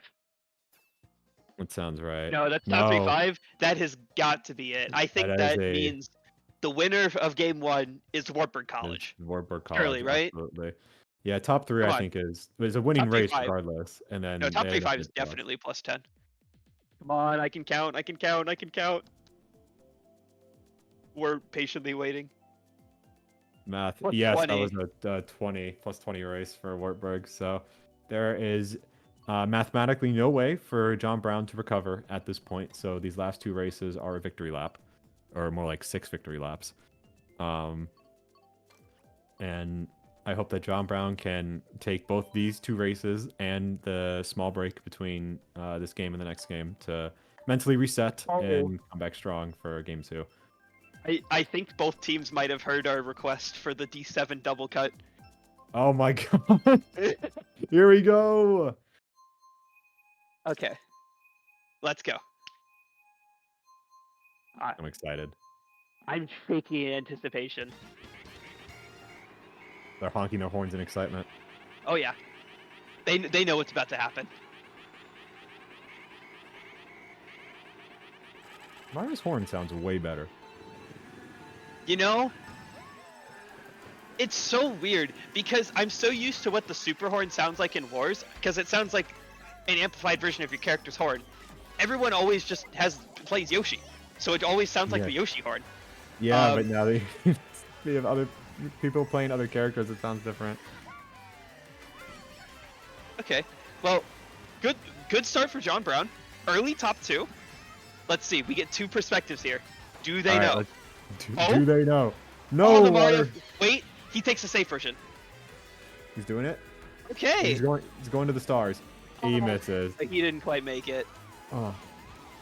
That sounds right.
No, that's top
No,
3-5. That has got to be it. I think
that is
that
a
means the winner of game 1 is Wartburg
is
College.
Wartburg
Surely,
College.
right?
Absolutely. Yeah, top 3
Come
I
on.
think is a winning
Top
race
3-5.
regardless, and
No,
then
top
they end up
3-5 is
with plus.
definitely plus 10. Come on, I can count. I can count. I can count. We're patiently waiting.
Math.
Plus
Yes,
20.
that was a 20 plus 20 race for Wartburg. So there is mathematically no way for John Brown to recover at this point. So these last 2 races are a victory lap, or more like 6 victory laps. And I hope that John Brown can take both these 2 races and the small break between this game and the next game to mentally reset and come back strong for game 2.
I think both teams might have heard our request for the D7 double cut.
Oh my god. Here we go.
Okay. Let's go.
I'm excited.
I'm shaking in anticipation.
They're honking their horns in excitement.
Oh yeah. They know what's about to happen.
Myra's horn sounds way better.
You know, it's so weird because I'm so used to what the super horn sounds like in Wars, because it sounds like an amplified version of your character's horn. Everyone always just plays Yoshi, so it always sounds like
Yeah.
the Yoshi horn.
Yeah, but now they have other people playing other characters. It sounds different.
Okay, well, good start for John Brown. Early top 2. Let's see, we get 2 perspectives here. Do they know?
Do they know? No,
Oh, the Mario.
Water.
Wait, he takes the safe version.
He's doing it.
Okay.
He's going to the stars. He misses.
He didn't quite make it.
Oh.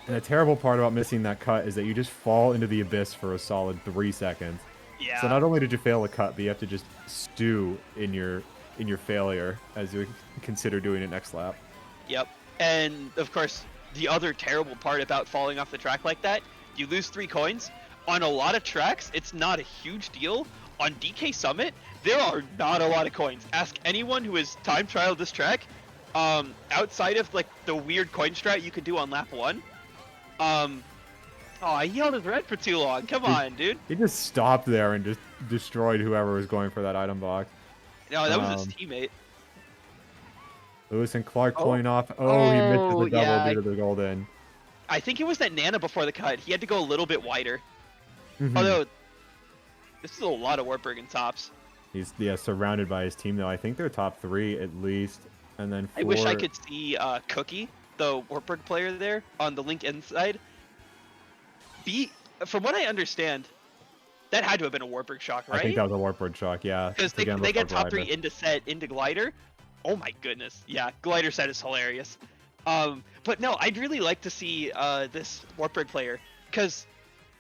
And the terrible part about missing that cut is that you just fall into the abyss for a solid 3 seconds.
Yeah.
So not only did you fail a cut, but you have to just stew in your failure as you consider doing it next lap.
Yep. And of course, the other terrible part about falling off the track like that, you lose 3 coins. On a lot of tracks, it's not a huge deal. On DK Summit, there are not a lot of coins. Ask anyone who has time trialed this track. Outside of like the weird coin strat you could do on lap 1. Oh, he held his red for too long. Come on, dude.
He just stopped there and just destroyed whoever was going for that item box.
No, that was his teammate.
Lewis and Clark pulling off. Oh, he misses the double
yeah.
due to the golden.
I think it was that Nana before the cut. He had to go a little bit wider. Although, this is a lot of Wartburg and tops.
He's surrounded by his team though. I think they're top 3 at least, and then 4...
I wish I could see Cookie, the Wartburg player there, on the link inside. From what I understand, that had to have been a Wartburg shock, right?
I think that was a Wartburg shock, yeah.
Because they get top 3 into glider. Oh my goodness, yeah, glider set is hilarious. But no, I'd really like to see this Wartburg player, because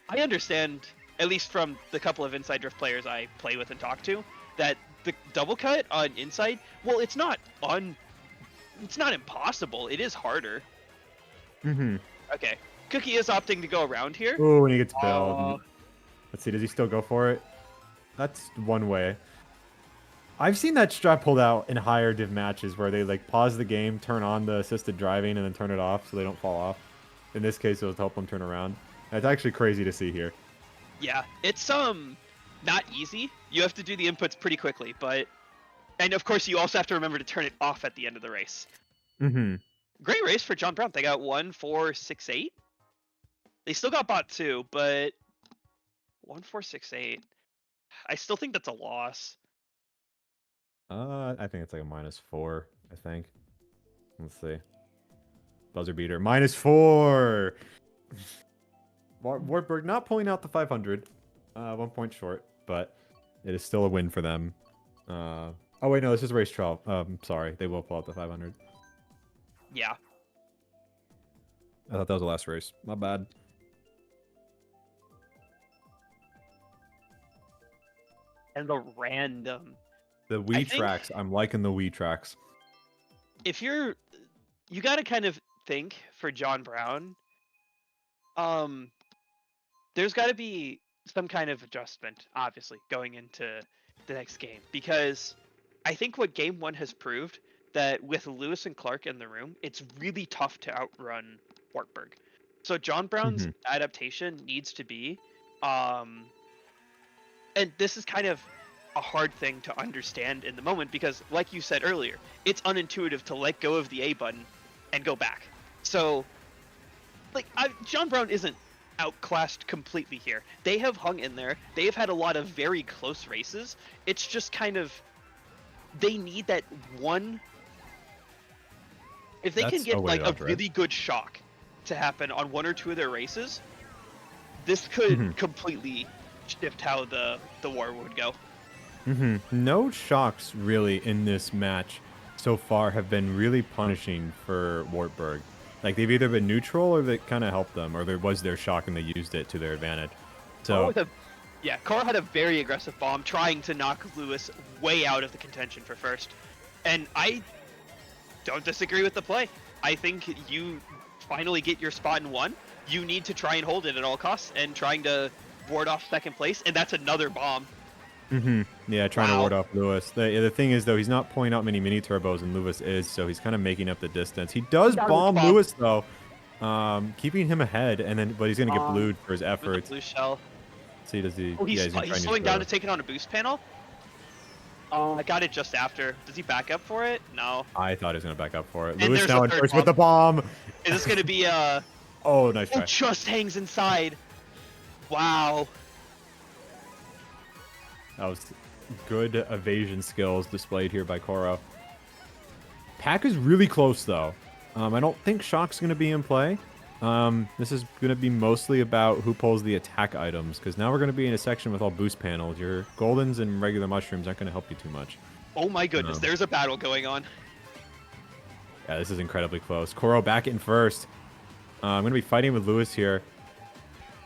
I understand, at least from the couple of Inside Drift players I play with and talk to, that the double cut on Inside, well, it's not impossible. It is harder. Okay, Cookie is opting to go around here.
Oh, and he gets bailed. Let's see, does he still go for it? That's one way. I've seen that strat pulled out in higher div matches where they like pause the game, turn on the assisted driving, and then turn it off so they don't fall off. In this case, it was to help them turn around. That's actually crazy to see here.
Yeah, it's not easy. You have to do the inputs pretty quickly, and of course you also have to remember to turn it off at the end of the race. Great race for John Brown. They got 1, 4, 6, 8. They still got bot 2, but 1, 4, 6, 8. I still think that's a loss.
I think it's like a -4. I think. Let's see. Buzzer beater -4. Wartburg not pulling out the 500. 1 point short, but it is still a win for them. Oh wait, no, this is race 12. Sorry, they will pull out the 500.
Yeah.
I thought that was the last race. My bad.
And the random.
The
I
Wii
think
tracks. I'm liking the Wii tracks.
if you got to kind of think for John Brown, um, there's got to be some kind of adjustment, obviously, going into the next game because I think what Game 1 has proved that with Lewis and Clark in the room, it's really tough to outrun Wartburg. So John Brown's adaptation needs to be, um, and this is kind of a hard thing to understand in the moment because, like you said earlier, it's unintuitive to let go of the A button and go back. So, like, John Brown isn't outclassed completely here. They have hung in there. They've had a lot of very close races. It's just kind of they need that one. If they can
That's a
get
way
like
to
a
dodge red.
really good shock to happen on one or two of their races, this could completely shift how the war would go.
No shocks really in this match so far have been really punishing for Wartburg. Like they've either been neutral or they kind of helped them, or there was their shock and they used it to their advantage.
Cora
So
Cora had a very aggressive bomb trying to knock Lewis way out of the contention for first. And I don't disagree with the play. I think you finally get your spot in one. You need to try and hold it at all costs and trying to ward off second place, and that's another bomb.
yeah, trying to ward off Lewis. The thing is though, he's not pulling out many mini turbos, and Lewis is, so he's kind of making up the distance. He does bomb Lewis though, keeping him ahead, and then but he's gonna get blued for his
With
efforts.
the blue shell.
See, does he?
Oh,
Yeah, he's gonna try
he's
and
slowing
use
down to take it on a boost panel. Oh, I got it just after. Does he back up for it? No.
I thought he was gonna back up for it.
And
Lewis now in first with the bomb.
Is this gonna be a?
Oh, nice try.
Oh, just hangs inside. Wow.
That was good evasion skills displayed here by Koro. Pack is really close though. I don't think Shock's gonna be in play. This is gonna be mostly about who pulls the attack items, because now we're gonna be in a section with all boost panels. Your goldens and regular mushrooms aren't gonna help you too much.
Oh my goodness, there's a battle going on.
Yeah, this is incredibly close. Koro back in first. I'm gonna be fighting with Lewis here.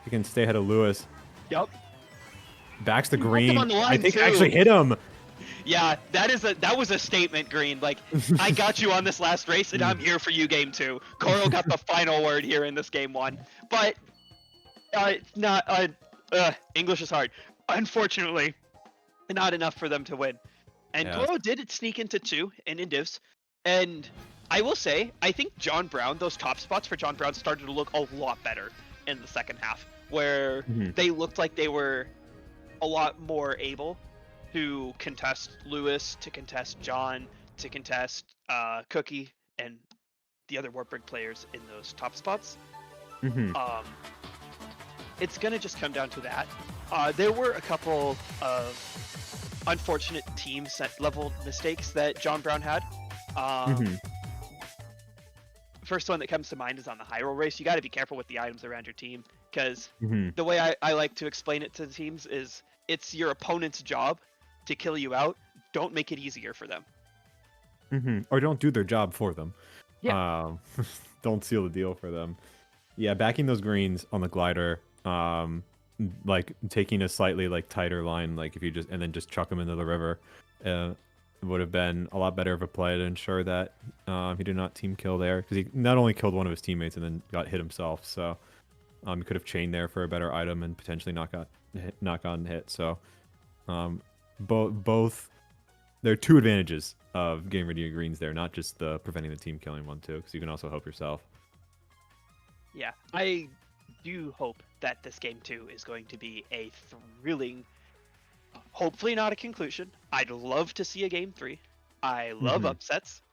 He can stay ahead of Lewis.
Yep.
Backs the green. I think
too.
I actually hit him.
Yeah, that was a statement, Green. Like, I got you on this last race, and I'm here for you, game 2. Coral got the final word here in this game 1, but English is hard. Unfortunately, not enough for them to win. And Coral did sneak into 2 in divs, and I will say, I think John Brown, those top spots for John Brown started to look a lot better in the second half, where they looked like they were a lot more able to contest Lewis, to contest John, to contest Cookie, and the other Wartburg players in those top spots. It's gonna just come down to that. There were a couple of unfortunate team set level mistakes that John Brown had. First one that comes to mind is on the high roll race. You got to be careful with the items around your team, because the way I like to explain it to the teams is it's your opponent's job to kill you out. Don't make it easier for them.
Or don't do their job for them.
Yeah.
Don't seal the deal for them. Yeah, backing those greens on the glider, like taking a slightly like tighter line, like if you just and then just chuck them into the river, would have been a lot better of a play to ensure that he did not team kill there, because he not only killed one of his teammates and then got hit himself. So he could have chained there for a better item and potentially not gotten hit. So both there are two advantages of getting rid of your greens there, not just the preventing the team killing one too, because you can also help yourself.
Yeah, I do hope that this game 2 is going to be a thrilling, hopefully not a conclusion. I'd love to see a game 3. I love upsets,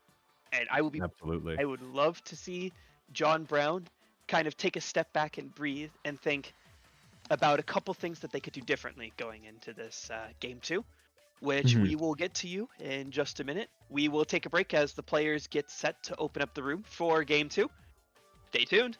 and I would love to see John Brown kind of take a step back and breathe and think about a couple things that they could do differently going into this game 2. which
Mhm.
we will get to you in just a minute. We will take a break as the players get set to open up the room for game 2. Stay tuned.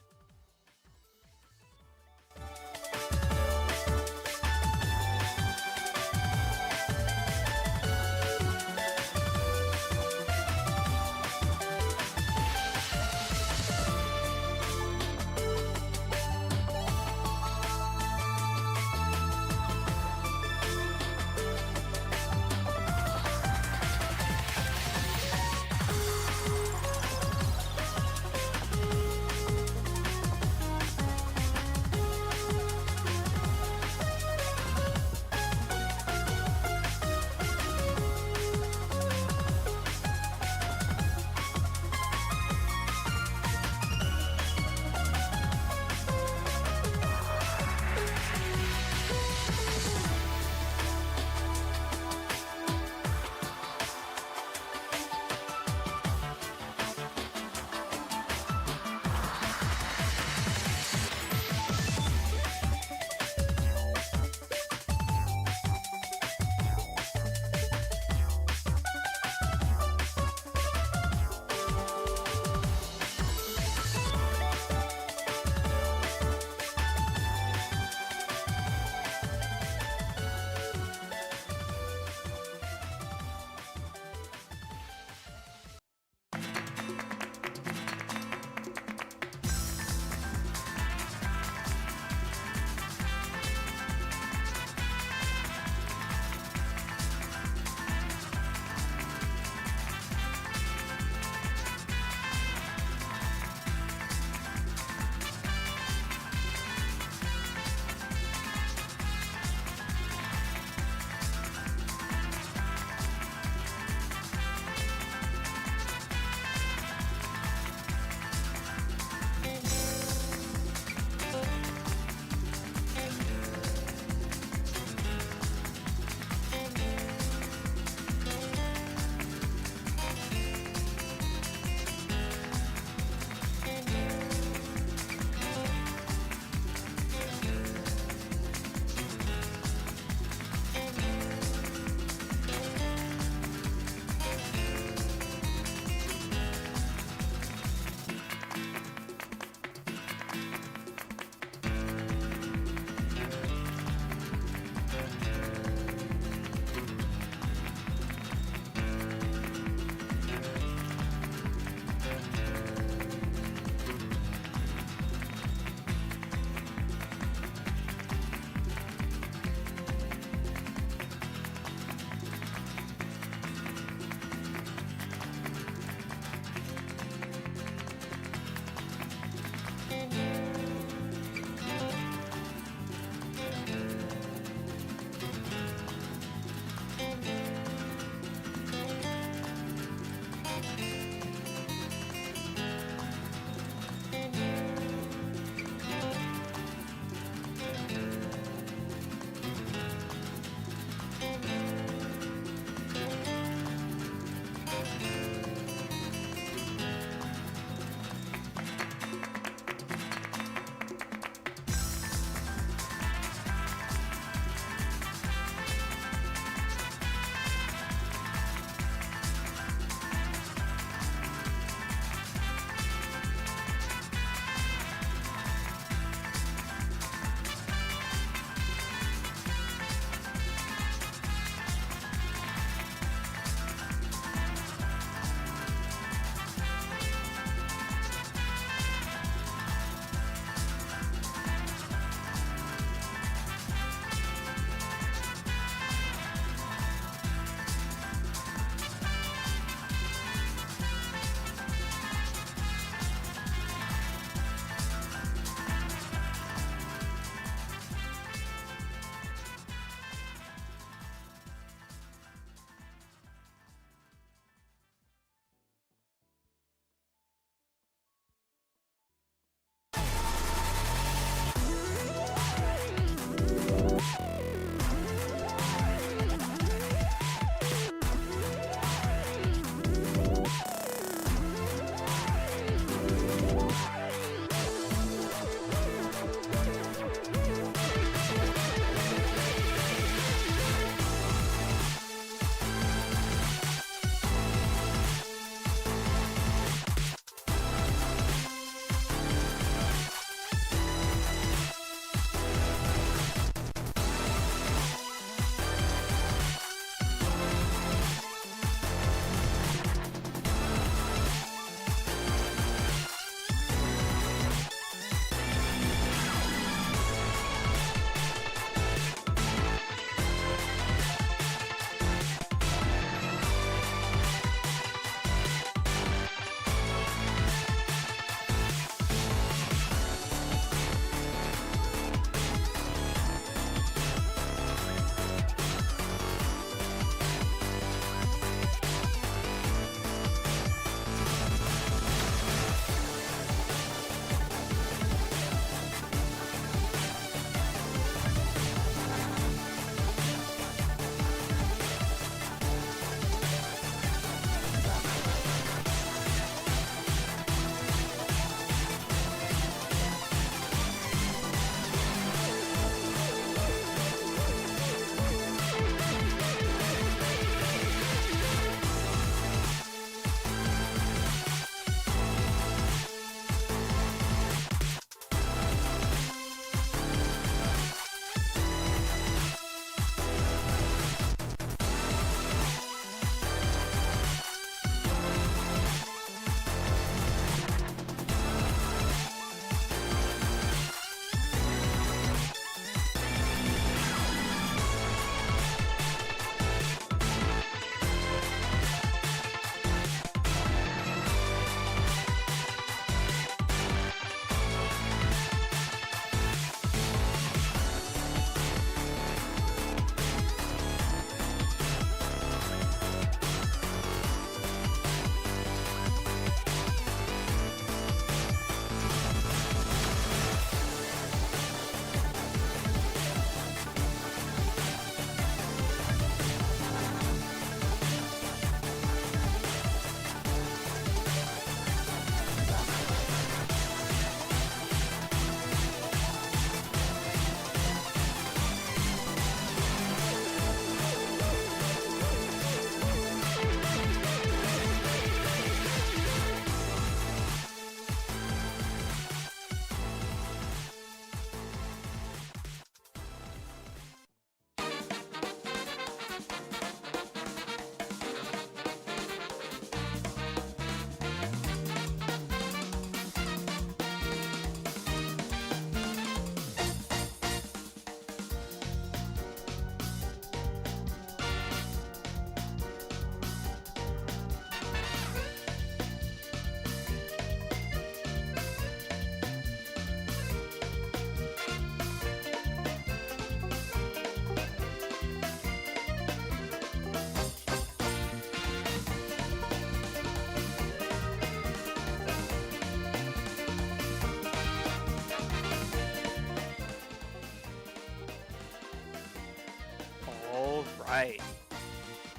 right.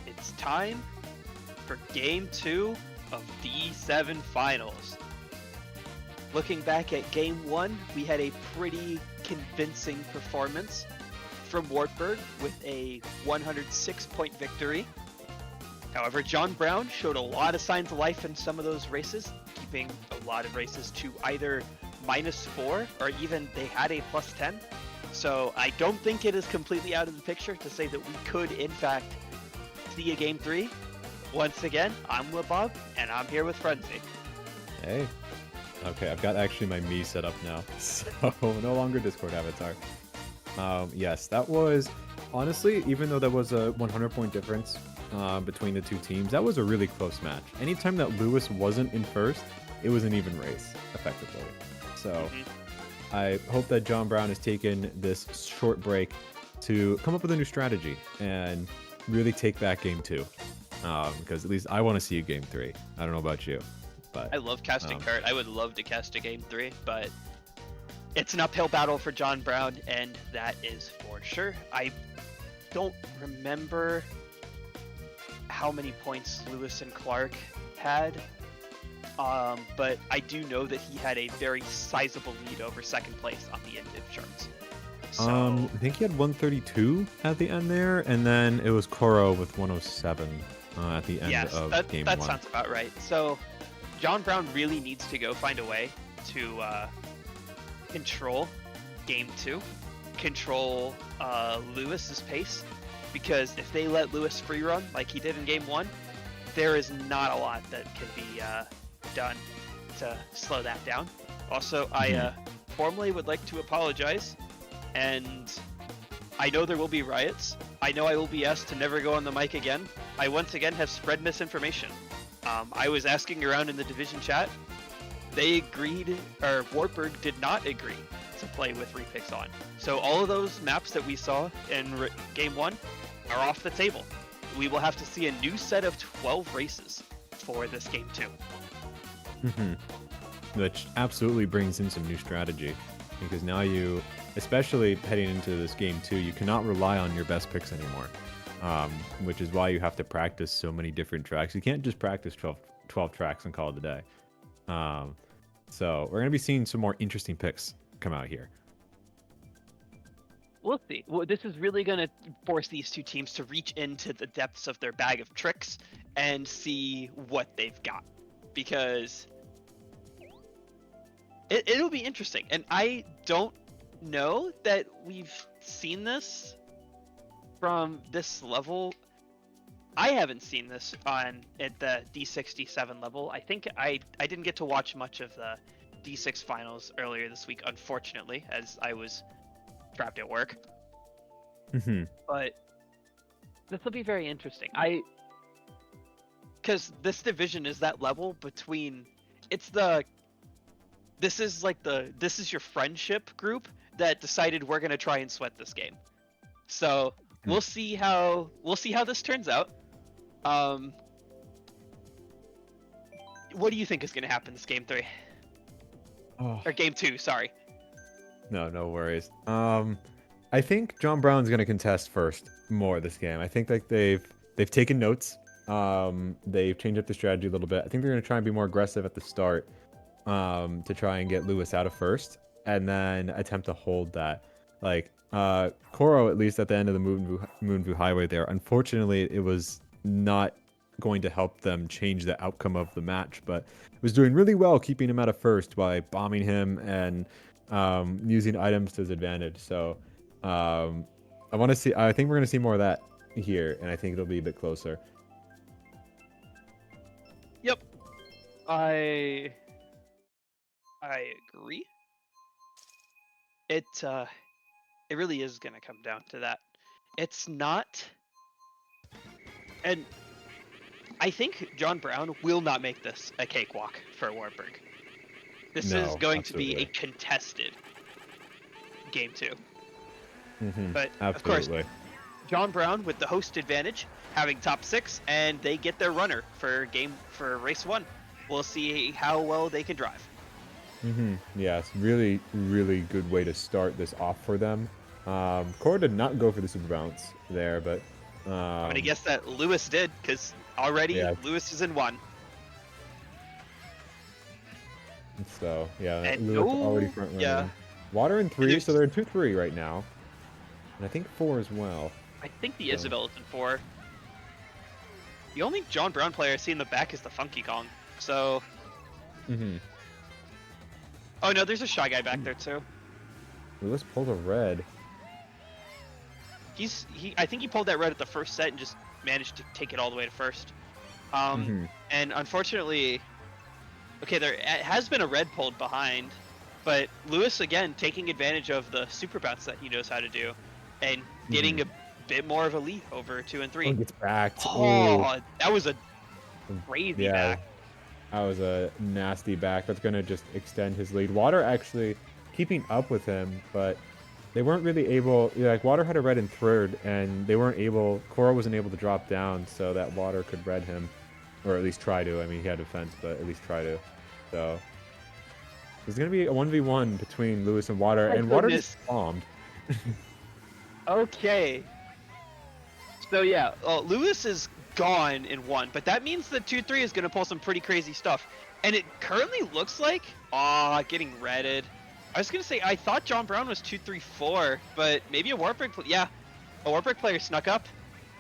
It's time for Game 2 of D7 Finals. Looking back at Game 1, we had a pretty convincing performance from Wartburg with a 106-point victory. However, John Brown showed a lot of signs of life in some of those races, keeping a lot of races to either -4 or even they had a +10. So I don't think it is completely out of the picture to say that we could, in fact, see a Game 3. Once again, I'm Bob, and I'm here with Frenzy.
Hey. Okay, I've got actually my me set up now, so no longer Discord avatar. Yes, that was, honestly, even though that was a 100-point difference between the two teams, that was a really close match. Anytime that Lewis wasn't in first, it was an even race, effectively. So I hope that John Brown has taken this short break to come up with a new strategy and really take back Game 2. Because at least I want to see a Game 3. I don't know about you, but
I love casting Kurt. I would love to cast a Game 3, but it's an uphill battle for John Brown, and that is for sure. I don't remember how many points Lewis and Clark had, but I do know that he had a very sizable lead over second place on the indiv charts. So,
I think he had 132 at the end there, and then it was Koro with 107 at the end of Game 1.
That sounds about right. So John Brown really needs to go find a way to control Game 2, control Lewis's pace, because if they let Lewis free run like he did in Game 1, there is not a lot that can be done to slow that down. Also, I formally would like to apologize, and I know there will be riots. I know I will be asked to never go on the mic again. I once again have spread misinformation. I was asking around in the division chat. They agreed, or Wartburg did not agree to play with repicks on. So all of those maps that we saw in Game 1 are off the table. We will have to see a new set of 12 races for this Game 2.
Which absolutely brings in some new strategy, because now you, especially heading into this Game 2, you cannot rely on your best picks anymore, which is why you have to practice so many different tracks. You can't just practice 12 tracks and call it a day. So we're going to be seeing some more interesting picks come out here.
We'll see. Well, this is really going to force these two teams to reach into the depths of their bag of tricks and see what they've got, because it'll be interesting. And I don't know that we've seen this from this level. I haven't seen this at the D67 level. I think I didn't get to watch much of the D6 finals earlier this week, unfortunately, as I was trapped at work. But this will be very interesting. Because this division is that level between, this is your friendship group that decided we're gonna try and sweat this game. So we'll see how this turns out. What do you think is gonna happen this Game 3? Or Game 2, sorry.
No worries. I think John Brown's going to contest first more this game. I think that they've taken notes. They've changed up the strategy a little bit. I think they're going to try and be more aggressive at the start to try and get Lewis out of first, and then attempt to hold that. Like Koro, at least at the end of the Moonview Highway there, unfortunately, it was not going to help them change the outcome of the match, but it was doing really well keeping him out of first by bombing him and using items to his advantage. So I think we're going to see more of that here, and I think it'll be a bit closer.
Yep. I agree. It really is going to come down to that. It's not, and I think John Brown will not make this a cakewalk for Wartburg. This is going to be a contested Game 2. But of course, John Brown with the host advantage, having top 6, and they get their runner for race 1. We'll see how well they can drive.
Yeah, it's really, really good way to start this off for them. Koro did not go for the super bounce there, but
I'm gonna guess that Lewis did, because already
Yeah.
Lewis is in 1.
So yeah,
And
Lewis already
no,
front running.
yeah.
Water in
And
3, so
there's,
they're in 2-3 right now, and I think 4 as well.
I think the
So.
Isabel is in 4. The only John Brown player I see in the back is the Funky Kong. So,
Mm-hmm.
oh no, there's a Shy Guy back there too.
Lewis pulled a red.
I think he pulled that red at the first set and just managed to take it all the way to first. And unfortunately, okay, there has been a red pulled behind, but Lewis again taking advantage of the super bounce that he knows how to do, and getting a bit more of a lead over 2 and 3.
Oh, gets backed.
Oh, that was a crazy
Yeah,
back.
that was a nasty back. That's gonna just extend his lead. Water actually keeping up with him, but they weren't really able. Yeah, like Water had a red in third, and they weren't able. Cora wasn't able to drop down, so that Water could red him, or at least try to. I mean, he had defense, but at least try to. So there's gonna be a 1v1 between Lewis and Water,
My
and Water
goodness.
just bombed.
Okay. So yeah, Lewis is gone in 1, but that means that 2-3 is going to pull some pretty crazy stuff. And it currently looks like, getting redded. I was going to say, I thought John Brown was 2-3-4, but maybe a Wartburg, a Wartburg player snuck up.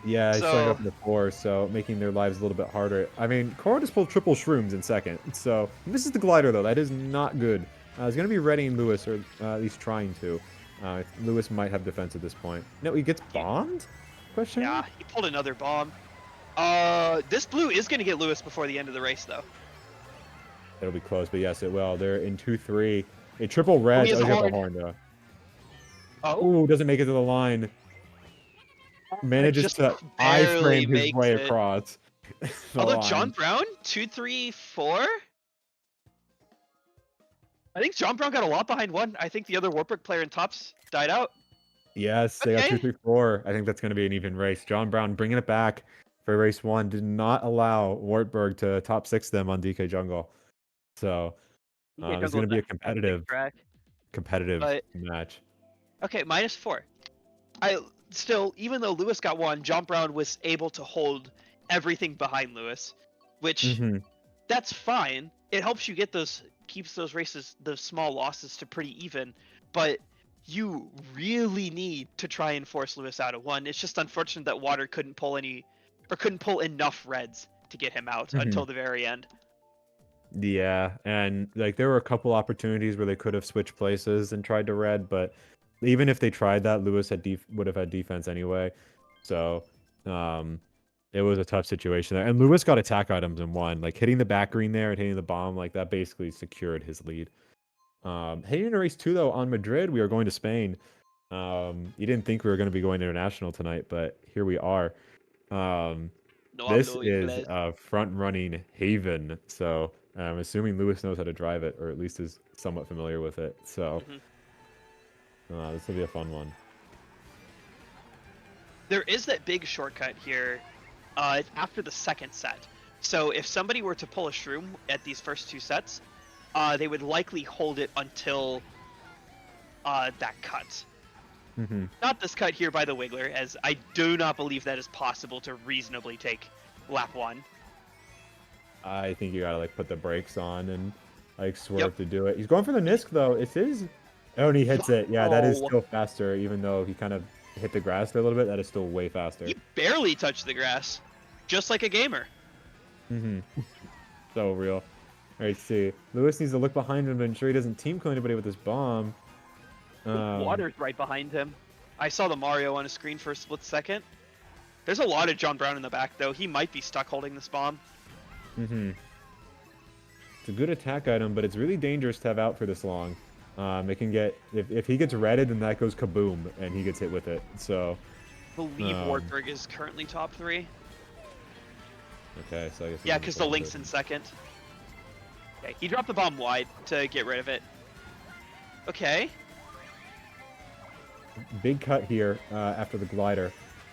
Yeah, he's showing up in the 4, so making their lives a little bit harder. I mean, Cora just pulled triple shrooms in second, so this is the glider, though. That is not good. He's going to be readying Lewis, or at least trying to. Lewis might have defense at this point. No, he gets bombed? Question
Yeah,
mark?
he pulled another bomb. This blue is going to get Lewis before the end of the race, though.
It'll be close, but yes, it will. They're in 2-3. A triple red.
He has
Oh,
a
he got the
horn.
horn, though.
Oh.
Ooh, doesn't make it to the line. Manages
Just
to
barely
iframe his
makes
way
it.
across the
Although
line.
John Brown, 2-3-4? I think John Brown got a lot behind 1. I think the other Wartburg player in tops died out.
Yes, they got 2-3-4. I think that's going to be an even race. John Brown bringing it back for race 1. Did not allow Wartburg to top 6 them on DK Jungle. So it's going to be a competitive match.
Okay, -4. I still, even though Lewis got 1, John Brown was able to hold everything behind Lewis, which that's fine. It helps you get keeps those races, those small losses to pretty even, but you really need to try and force Lewis out of 1. It's just unfortunate that Water couldn't pull enough reds to get him out until the very end.
Yeah, and like there were a couple opportunities where they could have switched places and tried to red, but even if they tried that, Lewis would have had defense anyway. So it was a tough situation there. And Lewis got attack items in 1, like hitting the back green there and hitting the bomb, like that basically secured his lead. Heading into race 2 though on Madrid, we are going to Spain. You didn't think we were going to be going international tonight, but here we are. This is a front-running haven, so I'm assuming Lewis knows how to drive it, or at least is somewhat familiar with it. So this will be a fun one.
There is that big shortcut here after the second set. So if somebody were to pull a shroom at these first 2 sets, they would likely hold it until that cut. Not this cut here by the Wiggler, as I do not believe that is possible to reasonably take lap 1.
I think you gotta like put the brakes on and like swerve to do it. He's going for the Nisk though. It is. Oh, and he hits it. Yeah, that is still faster, even though he kind of hit the grass there a little bit. That is still way faster.
He barely touched the grass, just like a gamer.
So real. All right, see. Lewis needs to look behind him to ensure he doesn't team kill anybody with this bomb.
Water's right behind him. I saw the Mario on a screen for a split second. There's a lot of John Brown in the back, though. He might be stuck holding this bomb.
It's a good attack item, but it's really dangerous to have out for this long. It can get if he gets redded, then that goes kaboom, and he gets hit with it. So,
I believe Wartburg is currently top 3.
Okay, so I guess
yeah, because the Link's in second. Okay, he dropped the bomb wide to get rid of it. Okay.
Big cut here after the glider.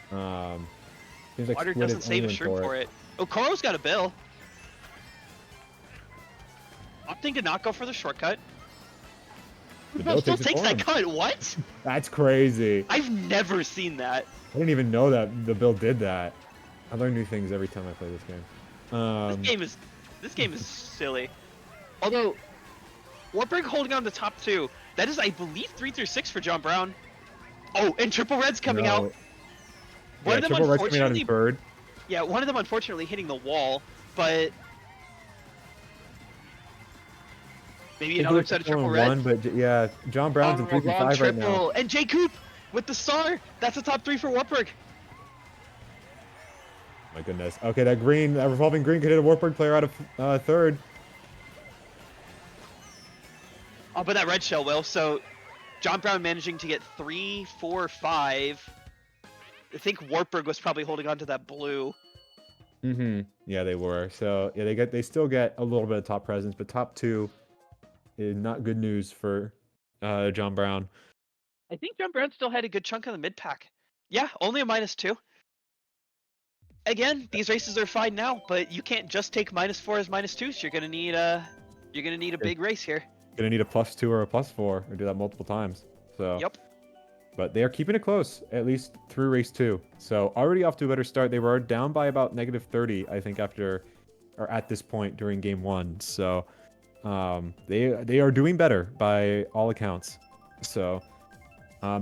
Seems like
Water
Squid
doesn't
is
save a
aiming
shroom for it. Oh, Koro's got a bill. Opting to not go for the shortcut.
The
Bill
Bill
still
takes it
takes
for
that
him.
cut. What?
That's crazy.
I've never seen that.
I didn't even know that the Bill did that. I learn new things every time I play this game.
This game is silly. Although Wartburg holding on to top 2. That is, I believe, 3 through 6 for John Brown. Oh, and Triple Red's coming out. One
Yeah,
of them
Triple Red's coming out in third.
Yeah, one of them unfortunately hitting the wall, but maybe another set of Triple Reds.
But yeah, John Brown's in 3 through 5 right now.
And Jay Coop with the star. That's a top 3 for Wartburg.
My goodness. Okay, that revolving green could hit a Wartburg player out of third.
Oh, but that red shell will. So John Brown managing to get 3, 4, 5. I think Wartburg was probably holding on to that blue.
Yeah, they were. So yeah, they still get a little bit of top presence, but top 2 is not good news for John Brown.
I think John Brown still had a good chunk of the mid pack. Yeah, only a -2. Again, these races are fine now, but you can't just take -4 as -2s. You're gonna need a big race here.
Gonna need a +2 or a +4, or do that multiple times. So.
Yep.
But they are keeping it close, at least through race 2. So already off to a better start. They were down by about -30, I think, at this point during game 1. So they are doing better by all accounts. So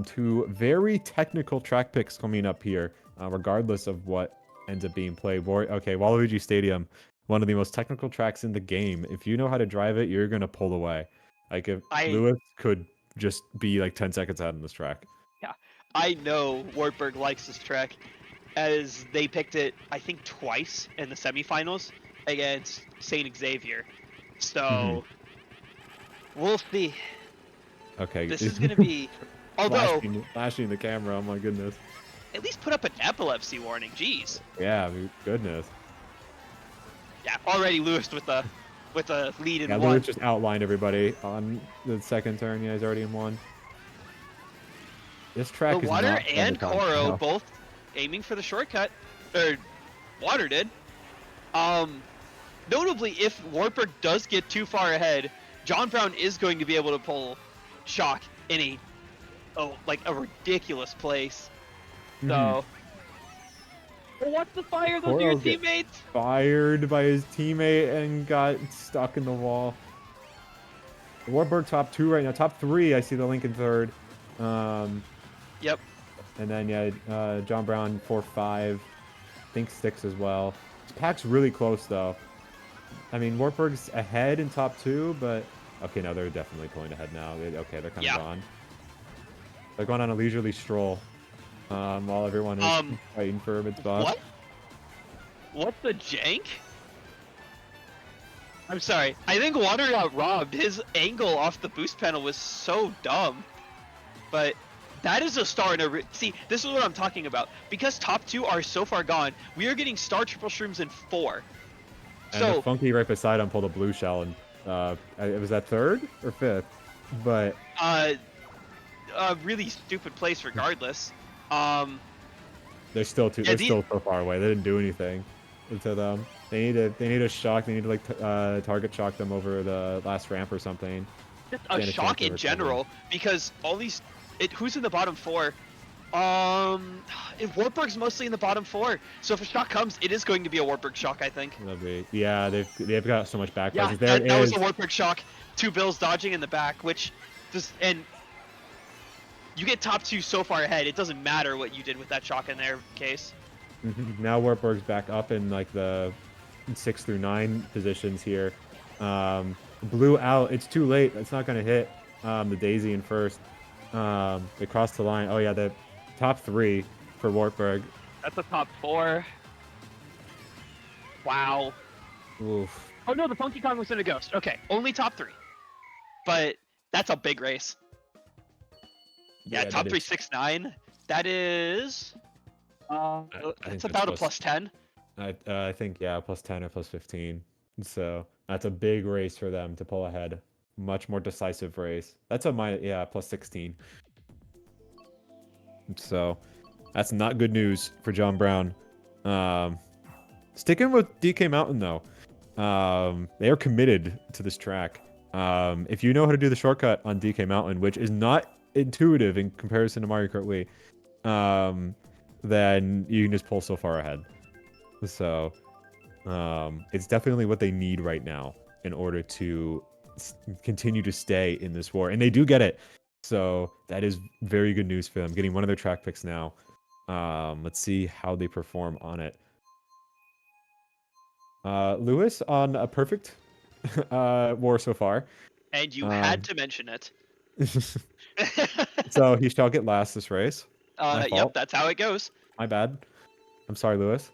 2 very technical track picks coming up here, regardless of what ends up being played. Okay, Waluigi Stadium, one of the most technical tracks in the game. If you know how to drive it, you're gonna pull away. Like if Lewis could just be like 10 seconds ahead on this track.
Yeah, I know Wartburg likes this track, as they picked it, I think, twice in the semifinals against St. Xavier. So we'll see.
Okay.
This is gonna be, although
flashing the camera. Oh my goodness.
At least put up an epilepsy warning. Jeez.
Yeah, goodness.
Yeah, already Lewis with a lead in one.
Lewis just outlined everybody on the second turn. Yeah, he's already in 1. This track is
Water
not
and Koro both aiming for the shortcut, or Water did. Notably, if Wartburg does get too far ahead, John Brown is going to be able to pull Shock in a ridiculous place. So, what's the fire? Those are your teammates.
Fired by his teammate and got stuck in the wall. Wartburg top 2 right now. Top 3, I see the link in third.
Yep.
And then yeah, John Brown 4-5. I think 6 as well. This pack's really close though. I mean, Wartburg's ahead in top 2, but okay, no, they're definitely pulling ahead now. They're kind of gone. They're going on a leisurely stroll, while everyone is fighting for a mid spot.
What? What's the jank? I'm sorry. I think Water got robbed. His angle off the boost panel was so dumb. But that is a star in a... See, this is what I'm talking about. Because top 2 are so far gone, we are getting star triple shrooms in 4.
And the Funky right beside him pulled a blue shell, and was that 3rd or 5th? But
a really stupid place regardless.
They're still so far away. They didn't do anything to them. They need a shock. They need to like target shock them over the last ramp or something.
Just a shock in general, because all these who's in the bottom 4? Wartburg's mostly in the bottom 4. So if a shock comes, it is going to be a Wartburg shock, I think.
Yeah, they've got so much back presence.
Yeah, that was a Wartburg shock. 2 Bills dodging in the back, which just you get top 2 so far ahead, it doesn't matter what you did with that shock in their case.
Now Wartburg's back up in like the 6 through 9 positions here. Blue out. It's too late. It's not going to hit the Daisy in first. They crossed the line. Oh yeah, the top 3 for Wartburg.
That's a top 4. Wow.
Oof.
Oh no, the Funky Kong was in a ghost. Okay, only top 3. But that's a big race. Yeah, top 3, 6-9. That is... it's about a +10.
I think, yeah, +10 or +15. So that's a big race for them to pull ahead. Much more decisive race. That's a +16. So that's not good news for John Brown. Sticking with DK Mountain though, they are committed to this track. If you know how to do the shortcut on DK Mountain, which is not intuitive in comparison to Mario Kart Wii, then you can just pull so far ahead. So, it's definitely what they need right now in order to continue to stay in this war, and they do get it. So that is very good news for them, getting one of their track picks now. Let's see how they perform on it. Lewis on a perfect war so far.
And you had to mention it.
So he shall get last this race. My
Yep,
fault.
that's how it goes.
My bad. I'm sorry, Lewis.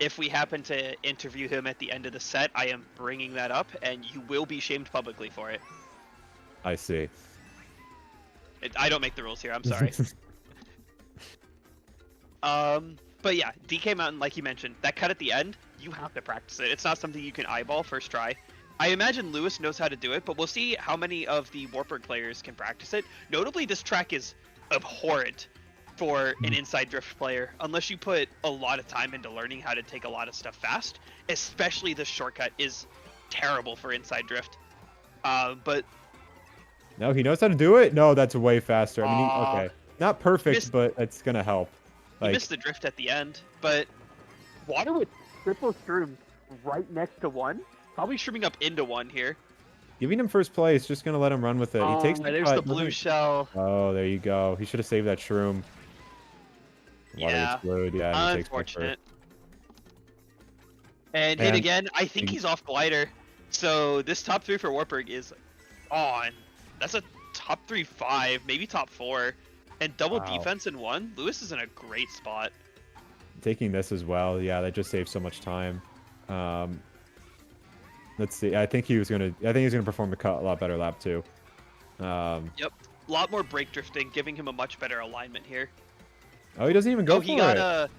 If we happen to interview him at the end of the set, I am bringing that up, and you will be shamed publicly for it.
I see.
I don't make the rules here. I'm sorry. But yeah, DK Mountain, like you mentioned, that cut at the end, you have to practice it. It's not something you can eyeball first try. I imagine Lewis knows how to do it, but we'll see how many of the Wartburg players can practice it. Notably, this track is abhorrent for an inside drift player, unless you put a lot of time into learning how to take a lot of stuff fast. Especially this shortcut is terrible for inside drift. But
No, he knows how to do it? No, that's way faster. I mean, okay. Not perfect, but it's gonna help.
He missed the drift at the end, but water with triple shroom right next to one. Probably shrooming up into one here.
Giving him first place, just gonna let him run with it. He takes the
there's the blue shell.
Oh, there you go. He should have saved that shroom. Water
Yeah.
explode. Yeah, he
Unfortunate. And hit again. I think he's off glider. So this top 3 for Wartburg is on. That's a top 3-5, maybe top 4. And double defense in 1. Lewis is in a great spot.
Taking this as well. Yeah, that just saves so much time. Let's see. I think he's gonna perform the cut a lot better lap 2.
Yep. A lot more brake drifting, giving him a much better alignment here.
Oh, he doesn't even go for it.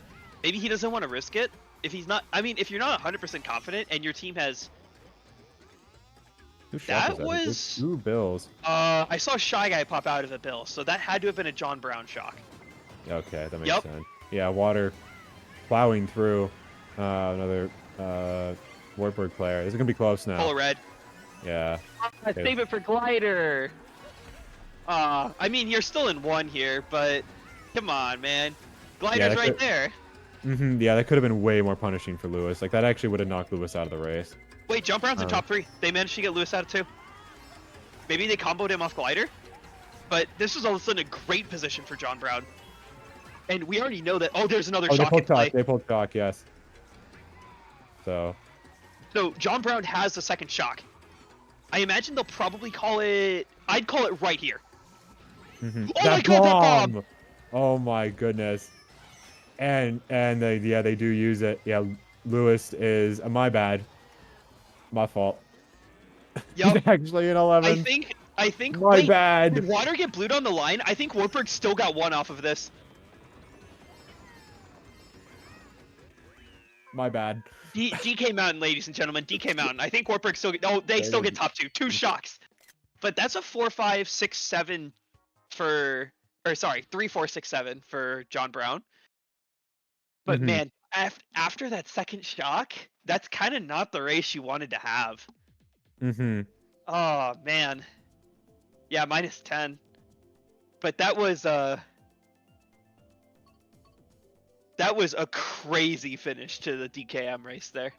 Maybe he doesn't want to risk it. If he's not, I mean, if you're not 100% confident and your team has. That was
2 bills.
I saw a Shy Guy pop out of a bill, so that had to have been a John Brown shock.
Okay, that makes sense. Yeah, water plowing through another Wartburg player. This is gonna be close now.
Full red.
Yeah.
Save it for glider. I mean, you're still in 1 here, but come on, man. Glider's right there.
Yeah, that could have been way more punishing for Lewis. Like, that actually would have knocked Lewis out of the race.
Wait, Jump Brown's in top 3. They managed to get Lewis out of 2. Maybe they comboed him off glider, but this is all of a sudden a great position for John Brown. And we already know that. Oh, there's another shock in play.
They pulled shock, yes. So
John Brown has the second shock. I imagine they'll probably call it. I'd call it right here.
Oh my god, that bomb! Oh my goodness. And they do use it. Yeah, Lewis is my bad. My fault.
Yep.
He's actually in 11.
I think.
My bad.
Did water get blued on the line? I think Wartburg still got 1 off of this.
My bad.
DK Mountain, ladies and gentlemen, DK Mountain. I think Wartburg still get. Oh, they still get top 2. 2 shocks. But that's a 4, 5, 6, 7 for. Or sorry, 3, 4, 6, 7 for John Brown. But man, after that second shock, that's kind of not the race you wanted to have. Oh man. Yeah, -10. But that was a crazy finish to the DKM race there.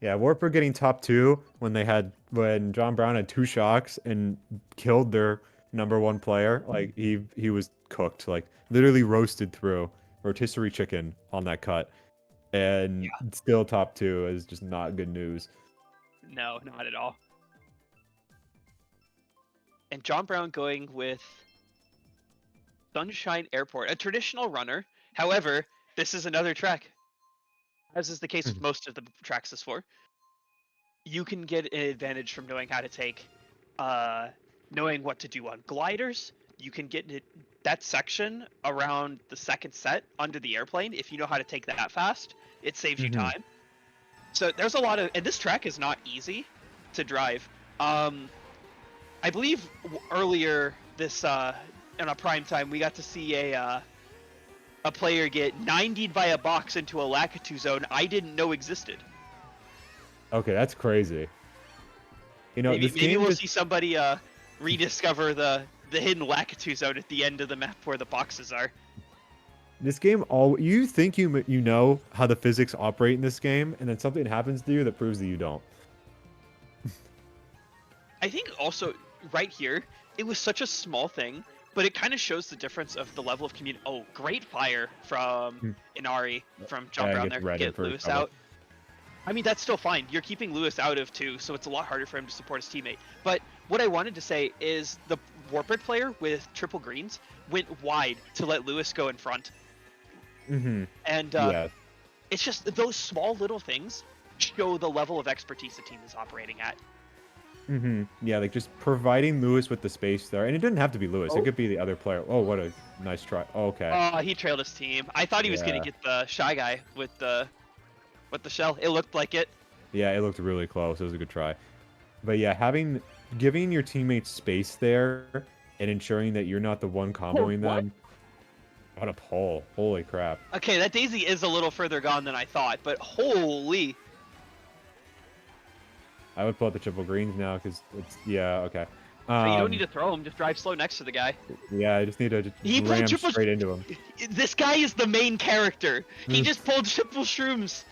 Yeah, Wartburg getting top 2 when John Brown had 2 shocks and killed their #1 player. Like he was cooked, like literally roasted through. Rotisserie chicken on that cut, and still top 2 is just not good news.
No, not at all. And John Brown going with Sunshine Airport, a traditional runner. However, this is another track, as is the case with most of the tracks this for. You can get an advantage from knowing how to take, knowing what to do on gliders. You can get that section around the second set under the airplane. If you know how to take that fast, it saves you time. So there's a lot of, and this track is not easy to drive. I believe earlier this in a prime time we got to see a player get 90'd by a box into a Lakitu zone I didn't know existed.
Okay, that's crazy. You know,
Maybe
this
maybe
game
we'll
just
see somebody rediscover the hidden Lakitu zone at the end of the map where the boxes are.
this game all you think you know how the physics operate in this game, and then something happens to you that proves that you don't.
I think also right here, it was such a small thing, but it kind of shows the difference of the level of community. Oh, great fire from
Hmm.
Inari from John
Yeah, and
Brown
gets
there.
red in
Get
first
Lewis
double.
out. I mean, that's still fine. You're keeping Lewis out of two, so it's a lot harder for him to support his teammate. But what I wanted to say is the Wartburg player with triple greens went wide to let Lewis go in front.
Mm-hmm.
And
Yeah.
it's just those small little things show the level of expertise the team is operating at.
Mm-hmm. Yeah, like just providing Lewis with the space there. And it didn't have to be Lewis. It
Oh,
could be the other player. Oh, what a nice try. Oh, okay.
he trailed his team. I thought he was gonna
Yeah.
get the shy guy with the shell. It looked like it.
Yeah, it looked really close. It was a good try. But yeah, giving your teammates space there and ensuring that you're not the one
Oh,
comboing
what?
them. What a pull. Holy crap.
Okay, that Daisy is a little further gone than I thought, but holy.
I would pull out the triple greens now because it's yeah, okay.
You don't need to throw him. Just drive slow next to the guy.
Yeah, I just need to just
He pulled
ram
triple.
straight into him.
This guy is the main character. He
Mm,
just pulled triple shrooms,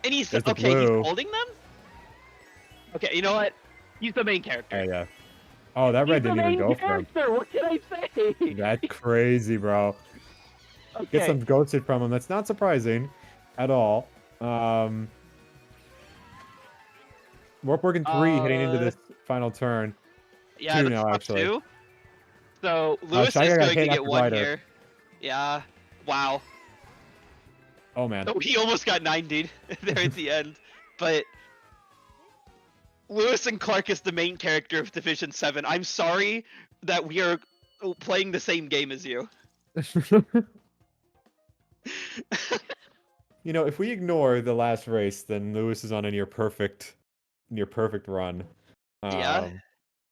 and he's
There's the
okay. He's
blue.
holding them. Okay, you know what? He's the main character.
Yeah. Oh, that
He's
red
the
didn't even
main
go for him.
character. What can I say?
That's crazy, bro. Get
Okay.
some ghosted from him. That's not surprising at all. Um, Wartburg in 3 heading into
Uh,
this final turn.
yeah,
2
that's
now,
top
actually.
two. So Lewis
Shy
is
Guy got
going to
hit
get
after
one
glider.
here. Yeah. Wow.
Oh, man.
Oh, he almost got 90'd there at the end. But Lewis and Clark is the main character of Division 7. I'm sorry that we are playing the same game as you.
You know, if we ignore the last race, then Lewis is on a near perfect run.
Yeah.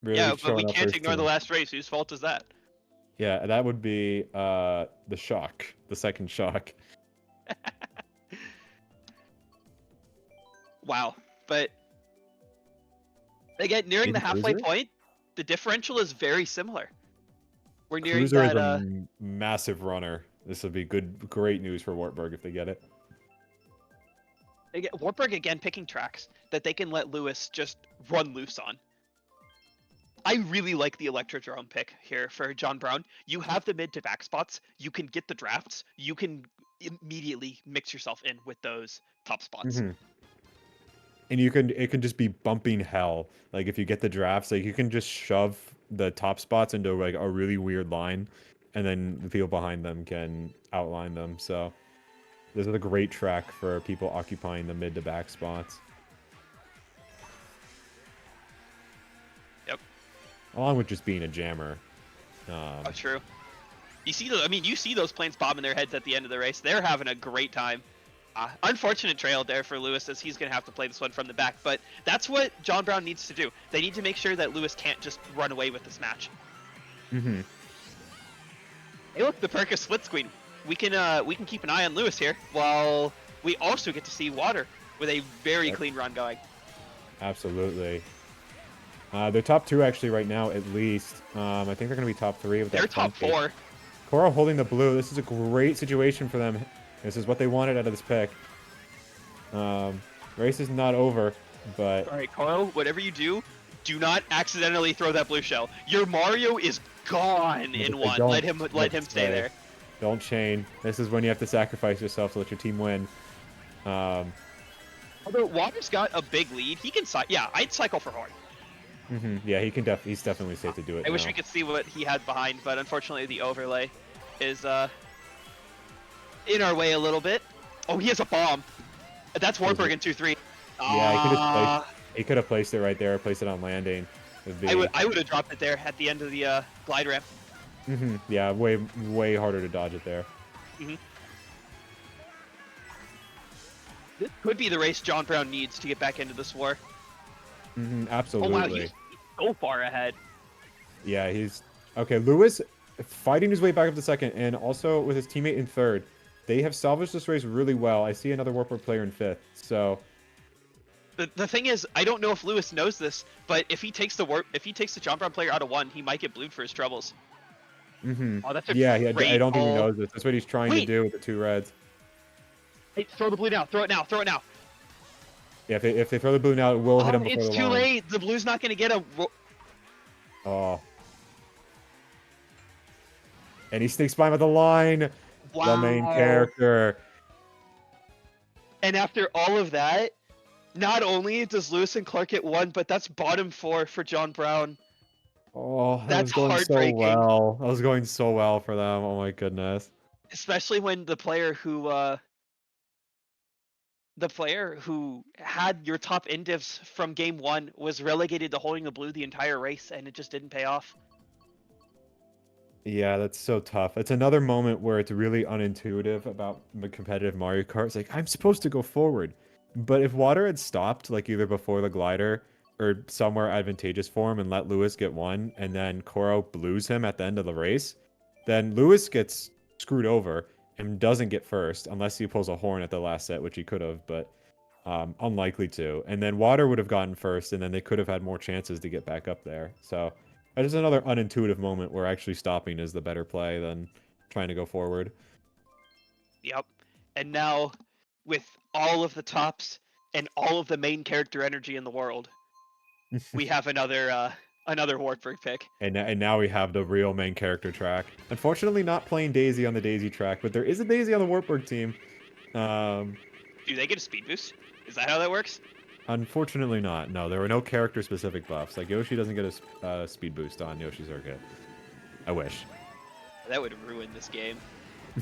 Really
Yeah, but we
showing up for
can't
his
ignore the
team.
last race. Whose fault is that?
Yeah, that would be the shock, the second shock.
Wow. But again, nearing the
Maybe
halfway
Cruiser?
point, the differential is very similar. We're nearing
Cruiser is
that
a massive runner. This would be great news for Wartburg if they get it.
Wartburg again picking tracks that they can let Lewis just run loose on. I really like the Electrodrome pick here for John Brown. You have the mid to back spots. You can get the drafts. You can immediately mix yourself in with those top spots.
Hmm. And it can just be bumping hell. Like if you get the drafts, like you can just shove the top spots into like a really weird line, and then the people behind them can outline them. So this is a great track for people occupying the mid to back spots.
Yep.
Along with just being a jammer.
Oh, true. You see I mean, you see those planes bobbing their heads at the end of the race. They're having a great time. Unfortunate trail there for Lewis, as he's going to have to play this one from the back. But that's what John Brown needs to do. They need to make sure that Lewis can't just run away with this match.
Mm-hmm.
Hey, look, the perk is split screen. We can keep an eye on Lewis here, while we also get to see Water with a very clean run going.
Absolutely. They're top 2 actually right now, at least. I think they're going to be top 3 with
They're
that
top
front
4.
Coral holding the blue. This is a great situation for them. This is what they wanted out of this pick. Race is not over, but
All right, Carl, whatever you do not accidentally throw that blue shell. Your Mario is gone in one. Let him stay there.
Don't chain. This is when you have to sacrifice yourself to let your team win.
Although Water's got a big lead, he can yeah, I'd cycle for Horn.
Yeah, he's definitely safe to do it.
I wish we could see what he had behind, but unfortunately the overlay is in our way a little bit. Oh, he has a bomb. That's Wartburg in 2-3.
Yeah, he could have placed it right there, placed it on landing.
I would have dropped it there at the end of the glide ramp.
Yeah, way harder to dodge it there.
This could be the race John Brown needs to get back into this war.
Absolutely.
Oh wow, he's so far ahead.
Yeah, he's okay. Lewis fighting his way back up to second, and also with his teammate in third. They have salvaged this race really well. I see another Wartburg player in fifth, so
The thing is, I don't know if Lewis knows this, but if he takes the John Brown player out of 1, he might get blued for his troubles. Oh, that's a
Yeah, I
great
don't think he
pull.
knows this. That's what he's trying to
Wait,
do with the 2 reds.
hey, throw the blue now. Throw it now. Throw it now.
Yeah, if they throw the blue now, it will hit
Oh,
him before
it's
the
too
line.
late. The blue's not gonna get a.
Oh. And he sneaks by him at the line. The main
Wow.
character.
And after all of that, not only does Lewis and Clark get 1, but that's bottom 4 for John Brown.
Oh, that
That's
was going so
heartbreaking.
well. That was going so well for them. Oh my goodness.
Especially when the player who had your top indivs from game 1 was relegated to holding the blue the entire race, and it just didn't pay off.
Yeah, that's so tough. It's another moment where it's really unintuitive about the competitive Mario Kart. It's like, I'm supposed to go forward. But if Water had stopped, like either before the glider or somewhere advantageous for him and let Lewis get 1, and then Koro blues him at the end of the race, then Lewis gets screwed over and doesn't get first unless he pulls a horn at the last set, which he could have, but unlikely to. And then Water would have gotten first, and then they could have had more chances to get back up there. So that's just another unintuitive moment where actually stopping is the better play than trying to go forward.
Yep. And now, with all of the tops and all of the main character energy in the world, we have another Wartburg pick.
And now we have the real main character track. Unfortunately, not playing Daisy on the Daisy track, but there is a Daisy on the Wartburg team.
Do they get a speed boost? Is that how that works?
Unfortunately not. No, there were no character-specific buffs. Like, Yoshi doesn't get a speed boost on Yoshi Circuit. I wish.
That would ruin this game.
I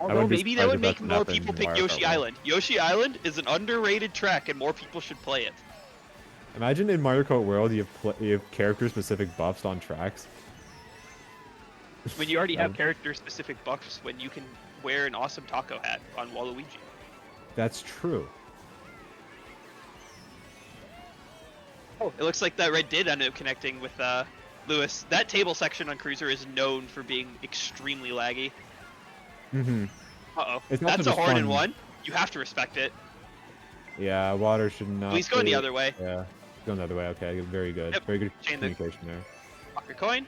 Although
wouldn't be
maybe that
surprised
would
if
make
that's what
more
happened
people
in
pick
Mario Kart
Yoshi
World.
Island. Yoshi Island is an underrated track, and more people should play it.
Imagine in Mario Kart World you have character-specific buffs on tracks.
When you already have character-specific buffs, when you can wear an awesome taco hat on Waluigi.
That's true.
Oh, it looks like that red did end up connecting with Lewis. That table section on Cruiser is known for being extremely laggy.
Mm-hmm.
Uh-oh.
It's also
That's a
just
horn in
fun.
1. You have to respect it.
Yeah, Water should not.
He's going
be...
the other way.
Yeah, he's going the other way. Okay, very good.
Yep.
Very good
Chain the-
communication there.
Pop your coin.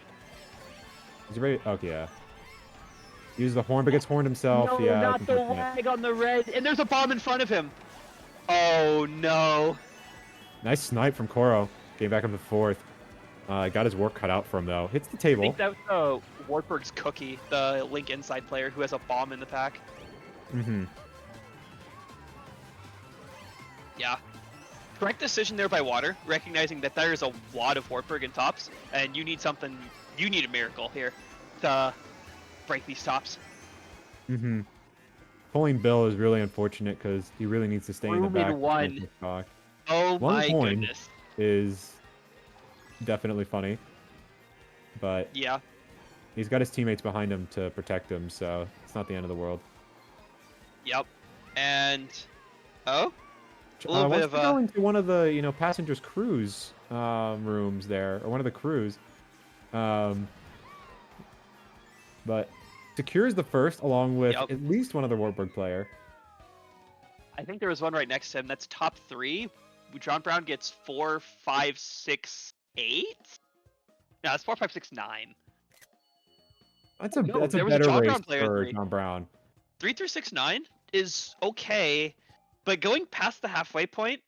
Is he ready? Okay, yeah. Use the horn, but gets horned himself.
No,
Yeah,
not the lag on the red. And there's a bomb in front of him. Oh, no.
Nice snipe from Koro. Getting back up to 4th. Got his work cut out for him, though. Hits the
I
table.
think that was Wartburg's Cookie, the Link Inside player who has a bomb in the pack.
Mm-hmm.
Yeah. Correct decision there by Water, recognizing that there is a lot of Wartburg in tops, and you need a miracle here to break these tops.
Mm-hmm. Pulling Bill is really unfortunate because he really needs to stay in the
Room in
back.
one.
Talk.
Oh
One
my
coin
goodness.
is definitely funny, but
Yeah.
he's got his teammates behind him to protect him, so it's not the end of the world.
Yep. And a little bit
Once
of
we go into one of the passengers cruise rooms there, or one of the crews, but secures the first along with
Yep.
at least one other Wartburg player.
I think there was one right next to him. That's top 3. John Brown gets 4, 5, 6, 8. No, it's 4, 5, 6, 9.
That's
No,
a
there was a
better
John
race
Brown player
for
3.
John Brown.
3 through 6, 9 is okay, but going past the halfway point,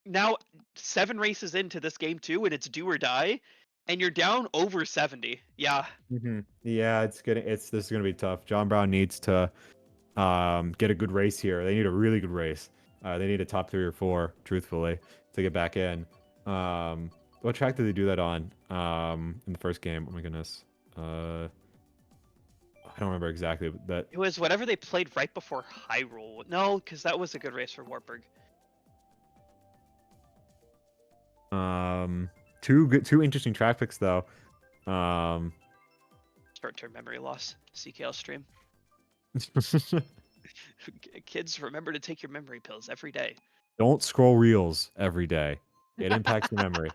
now 7 races into this game too, and it's do or die, and you're down over 70. Yeah.
Mm-hmm. Yeah, this is gonna be tough. John Brown needs to get a good race here. They need a really good race. They need a top 3 or 4, truthfully, to get back in. What track did they do that on? In the first game? Oh my goodness. I don't remember exactly, but
It was whatever they played right before Hyrule. No, because that was a good race for Wartburg.
two interesting track picks though.
Short-term memory loss. CKL stream. Kids, remember to take your memory pills every day.
Don't scroll reels every day. It impacts your memory.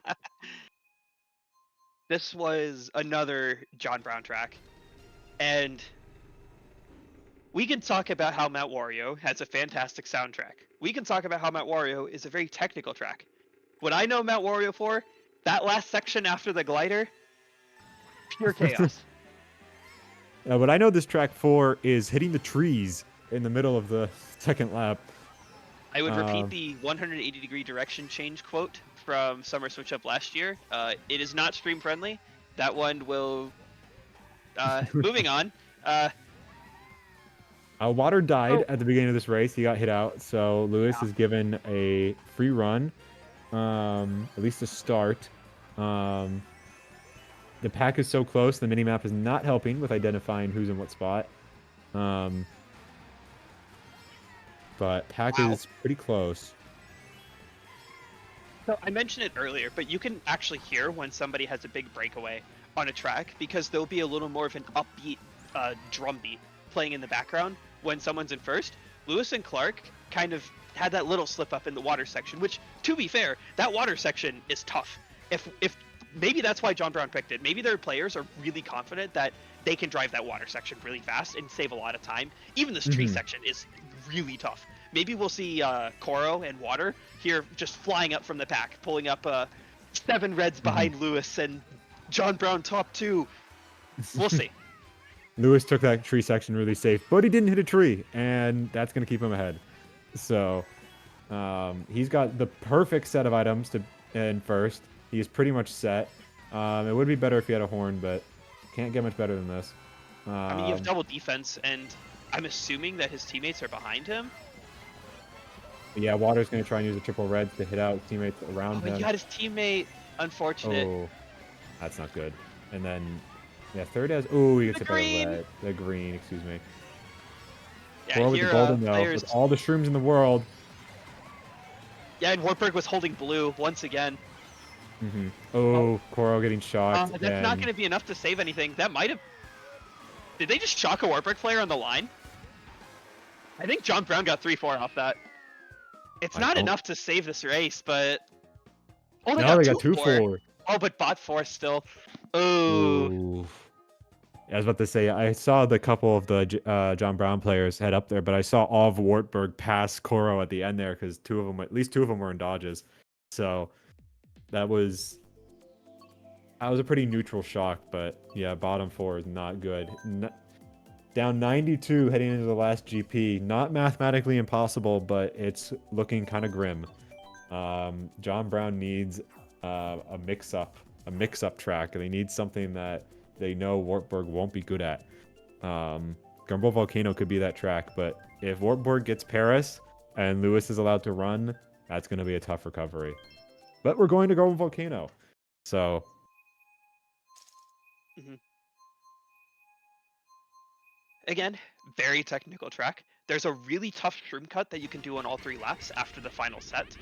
This was another John Brown track, and We can talk about how Mount Wario has a fantastic soundtrack. We can talk about how Mount Wario is a very technical track. What I know Mount Wario for, that last section after the glider, pure chaos.
What I know this track for is hitting the trees in the middle of the second lap.
I would repeat the 180-degree direction change quote from Summer Switch Up last year. It is not stream friendly. That one will. Moving on.
Water died
Oh,
at the beginning of this race. He got hit out, so Lewis is given a free run, at least to start. The pack is so close. The minimap is not helping with identifying who's in what spot. But pack
wow.
is pretty close.
So I mentioned it earlier, but you can actually hear when somebody has a big breakaway on a track because there'll be a little more of an upbeat drum beat playing in the background when someone's in first. Lewis and Clark kind of had that little slip up in the water section, which, to be fair, that water section is tough. If maybe that's why John Brown picked it. Maybe their players are really confident that they can drive that water section really fast and save a lot of time. Even this tree section is really tough. Maybe we'll see Koro and Water here just flying up from the pack, pulling up 7 reds behind Lewis and John Brown top 2. We'll see.
Lewis took that tree section really safe, but he didn't hit a tree, and that's going to keep him ahead. So he's got the perfect set of items to in first. He is pretty much set. It would be better if he had a horn, but can't get much better than this.
I mean, you have double defense, and I'm assuming that his teammates are behind him.
Yeah, Water's going to try and use a triple red to hit out teammates around him.
But you had his teammate. Unfortunate.
Oh, that's not good. And then, yeah, third has... Oh, he gets hit by the
green.
red. The green, excuse me.
Yeah,
Or with the golden, though, with all the shrooms in the world.
Yeah, and Wartburg was holding blue once again.
Oh, Koro getting shocked.
That's not going to be enough to save anything. That might have... Did they just shock a Wartburg player on the line? I think John Brown got 3-4 off that. It's not enough to save this race, but... Oh, they got 2-4. Oh, but bot 4 still. Oh.
I was about to say, I saw the couple of the John Brown players head up there, but I saw all of Wartburg pass Koro at the end there because at least two of them were in dodges. So that was a pretty neutral shock, but yeah, bottom 4 is not good. Down 92 heading into the last GP. Not mathematically impossible, but it's looking kind of grim. John Brown needs a mix-up track. They need something that they know Wartburg won't be good at. Gumball Volcano could be that track, but if Wartburg gets Paris and Lewis is allowed to run, that's going to be a tough recovery. But we're going to Gumball Volcano, so...
Again, very technical track. There's a really tough shroom cut that you can do on all 3 laps after the final set.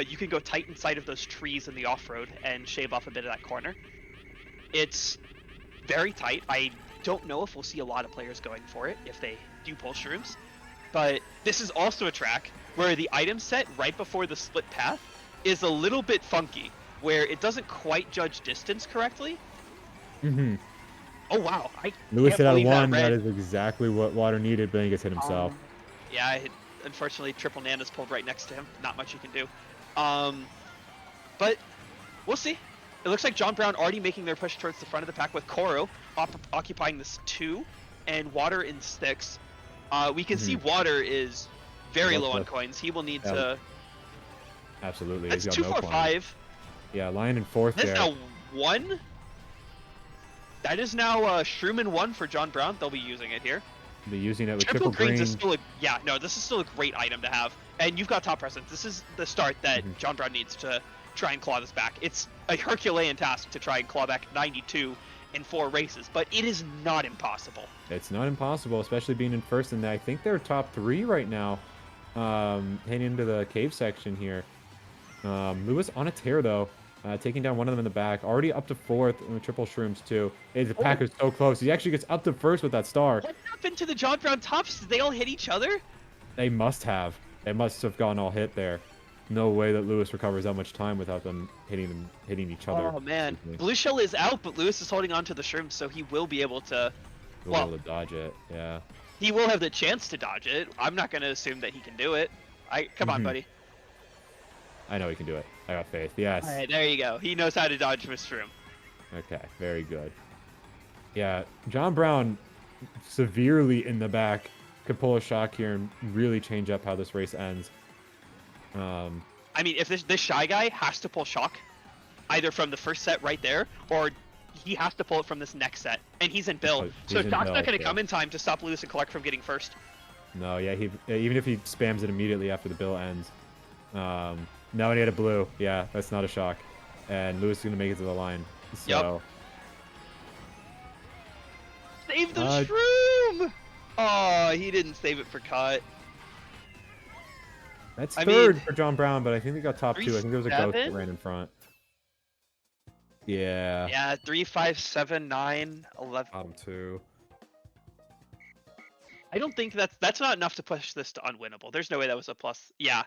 You can go tight inside of those trees in the off-road and shave off a bit of that corner. It's very tight. I don't know if we'll see a lot of players going for it if they do pull shrooms. But this is also a track where the item set right before the split path is a little bit funky, where it doesn't quite judge distance correctly. Oh, wow.
Lewis hit out 1. That is exactly what Water needed, but he gets hit himself.
Yeah, unfortunately, Triple Nana's pulled right next to him. Not much you can do. But we'll see. It looks like John Brown already making their push towards the front of the pack with Koro occupying this 2 and Water in 6. We can see Water is very low on coins. He will need to...
Absolutely.
That's 2-4-5.
Yeah, Lion in 4th there.
That's now 1. That is now Shroom in 1 for John Brown. They'll be using it here.
They'll be using it with
triple
green.
Is still this is still a great item to have. And you've got top presence. This is the start that John Brown needs to try and claw this back. It's a Herculean task to try and claw back 92 in 4 races, but it is not impossible.
It's not impossible, especially being in first, and I think they're top 3 right now, heading into the cave section here. Lewis on a tear, though, taking down one of them in the back, already up to 4th with triple shrooms, too. The pack is so close. He actually gets up to 1st with that star.
What happened to the John Brown tops? Did they all hit each other?
They must have. They must have gone all hit there. No way that Lewis recovers that much time without them hitting each other.
Oh man, Blue Shell is out, but Lewis is holding on to the shrimp, so he will be able to.
Be able to dodge it. Yeah.
He will have the chance to dodge it. I'm not going to assume that he can do it. Come on, buddy.
I know he can do it. I got faith.
All
Yes.
right, there you go. He knows how to dodge Mr. Room.
Okay, very good. Yeah, John Brown severely in the back could pull a shock here and really change up how this race ends.
I mean, if this Shy Guy has to pull shock, either from the first set right there, or he has to pull it from this next set, and he's in Bill. So Shock's not going to come in time to stop Lewis and Clark from getting first.
No, yeah, even if he spams it immediately after the Bill ends. No, and he had a blue. Yeah, that's not a shock. And Lewis is going to make it to the line. So.
Yep. Save the shroom! Oh, he didn't save it for cut.
That's third for John Brown, but I think they got top 2. I think there was a ghost that ran in front. Yeah.
Yeah, 3, 5, 7, 9, 11.
Bottom 2.
I don't think that's not enough to push this to unwinnable. There's no way that was a plus. Yeah.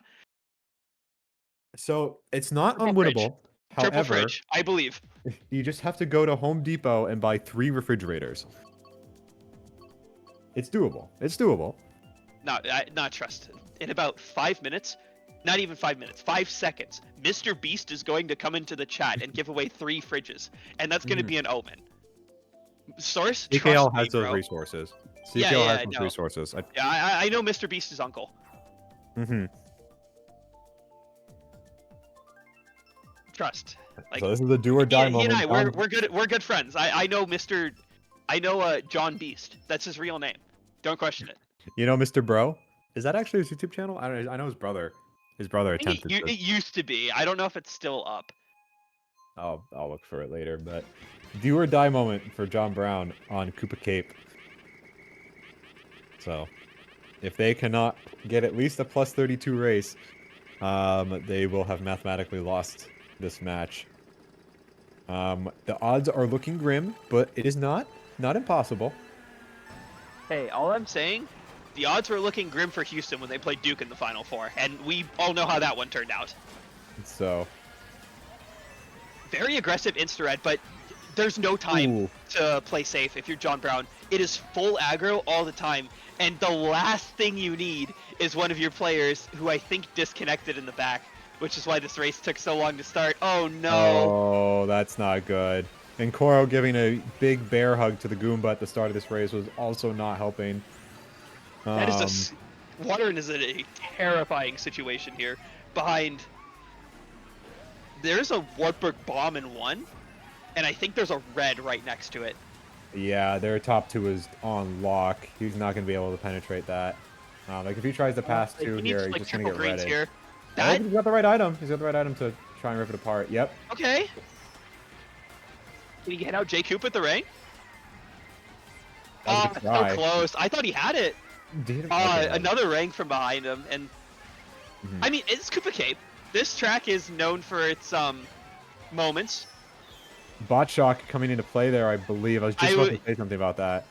So it's not unwinnable.
Fridge.
However,
Triple fridge, I believe.
You just have to go to Home Depot and buy 3 refrigerators. It's doable. It's doable.
Not trust. In about 5 minutes, not even 5 minutes, 5 seconds, Mr. Beast is going to come into the chat and give away 3 fridges, and that's going to be an omen. Source,
CKL has those resources. CKL has those resources.
I know Mr. Beast's uncle. Trust. Like,
so this is the do or die moment.
He and I, we're good friends. I know John Beast. That's his real name. Don't question it.
You know Mr. Bro? Is that actually his YouTube channel? I know his brother. His brother attempted
it used to be. I don't know if it's still up.
I'll look for it later, but do or die moment for John Brown on Koopa Cape. So, if they cannot get at least a plus 32 race, they will have mathematically lost this match. The odds are looking grim, but it is not impossible.
Hey, all I'm saying, the odds were looking grim for Houston when they played Duke in the Final Four, and we all know how that one turned out.
So,
very aggressive insta-red, but there's no time to play safe if you're John Brown. It is full aggro all the time, and the last thing you need is one of your players who I think disconnected in the back, which is why this race took so long to start. Oh no!
Oh, that's not good. And Koro giving a big bear hug to the Goomba at the start of this race was also not helping.
That is Watering is in a terrifying situation here. Behind, there's a Wartburg bomb in 1, and I think there's a red right next to it.
Yeah, their top 2 is on lock. He's not going to be able to penetrate that. Like if he tries to pass 2 here, he's just going to get redded. Here. He's got the right item. He's got the right item to try and rip it apart. Yep.
Okay. Can he get out J-Coop with the ring? Oh, so close. I thought he had it. Another ring from behind him, and I mean, it's Koopa Cape. This track is known for its moments.
Bot shock coming into play there, I believe. I was just about to say something about that.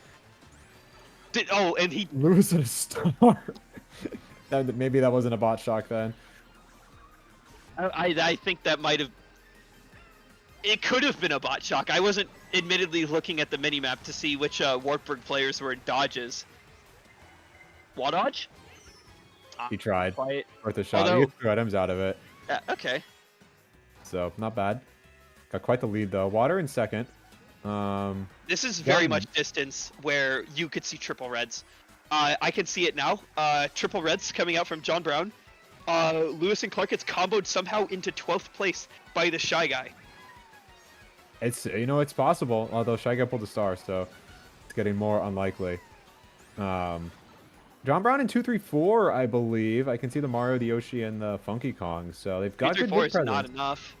And he
Lewis and a star. Maybe that wasn't a bot shock then.
I think that might have. It could have been a bot shock. I wasn't admittedly looking at the minimap to see which Wartburg players were in dodges. Wall dodge?
He tried.
Quiet.
Worth a shot. He gets 2 items out of it.
Okay.
So, not bad. Got quite the lead, though. Water in second.
This is very much distance where you could see triple reds. I can see it now. Triple reds coming out from John Brown. Lewis and Clark gets comboed somehow into 12th place by the Shy Guy.
It's possible, although Shy Guy pulled a star, so it's getting more unlikely. John Brown in 2-3-4, I believe. I can see the Mario, the Yoshi, and the Funky Kong, so they've got good presence.
3-3-4 is not enough.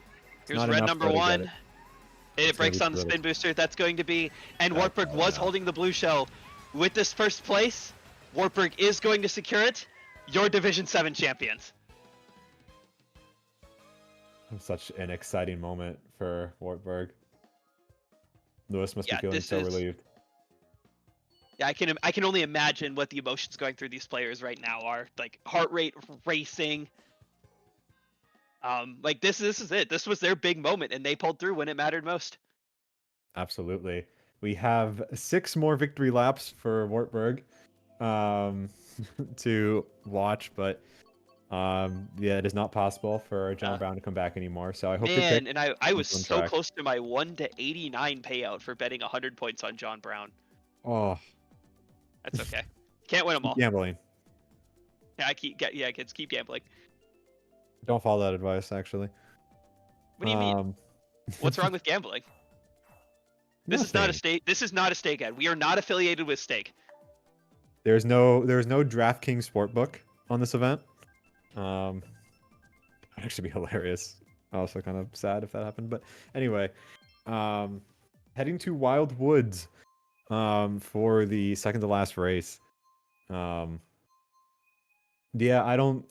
Here's red number 1. It breaks on the spin booster. That's going to be... And Wartburg was holding the blue shell. With this first place, Wartburg is going to secure it. Your Division 7 champions.
Such an exciting moment for Wartburg. Lewis must be feeling so relieved.
Yeah, I can only imagine what the emotions going through these players right now are. Like heart rate racing. Like this is it. This was their big moment, and they pulled through when it mattered most.
Absolutely. We have 6 more victory laps for Wartburg. um, to watch, but yeah, it is not possible for John
Uh,
Brown to come back anymore. So I hope they pick
Man, and I was
on
so
track.
close to my 1 to 89 payout for betting 100 points on John Brown.
Oh,
That's okay. Can't win them
keep
all.
gambling.
Yeah, kids keep gambling.
Don't follow that advice, actually.
What do you mean?
Um,
What's wrong with gambling? This is not a
nothing.
stake. This is not a stake ad. We are not affiliated with stake.
There's no DraftKings sportbook on this event. That'd actually be hilarious. Also kind of sad if that happened, but anyway, heading to Wild Woods, for the second to last race. Um, yeah, I don't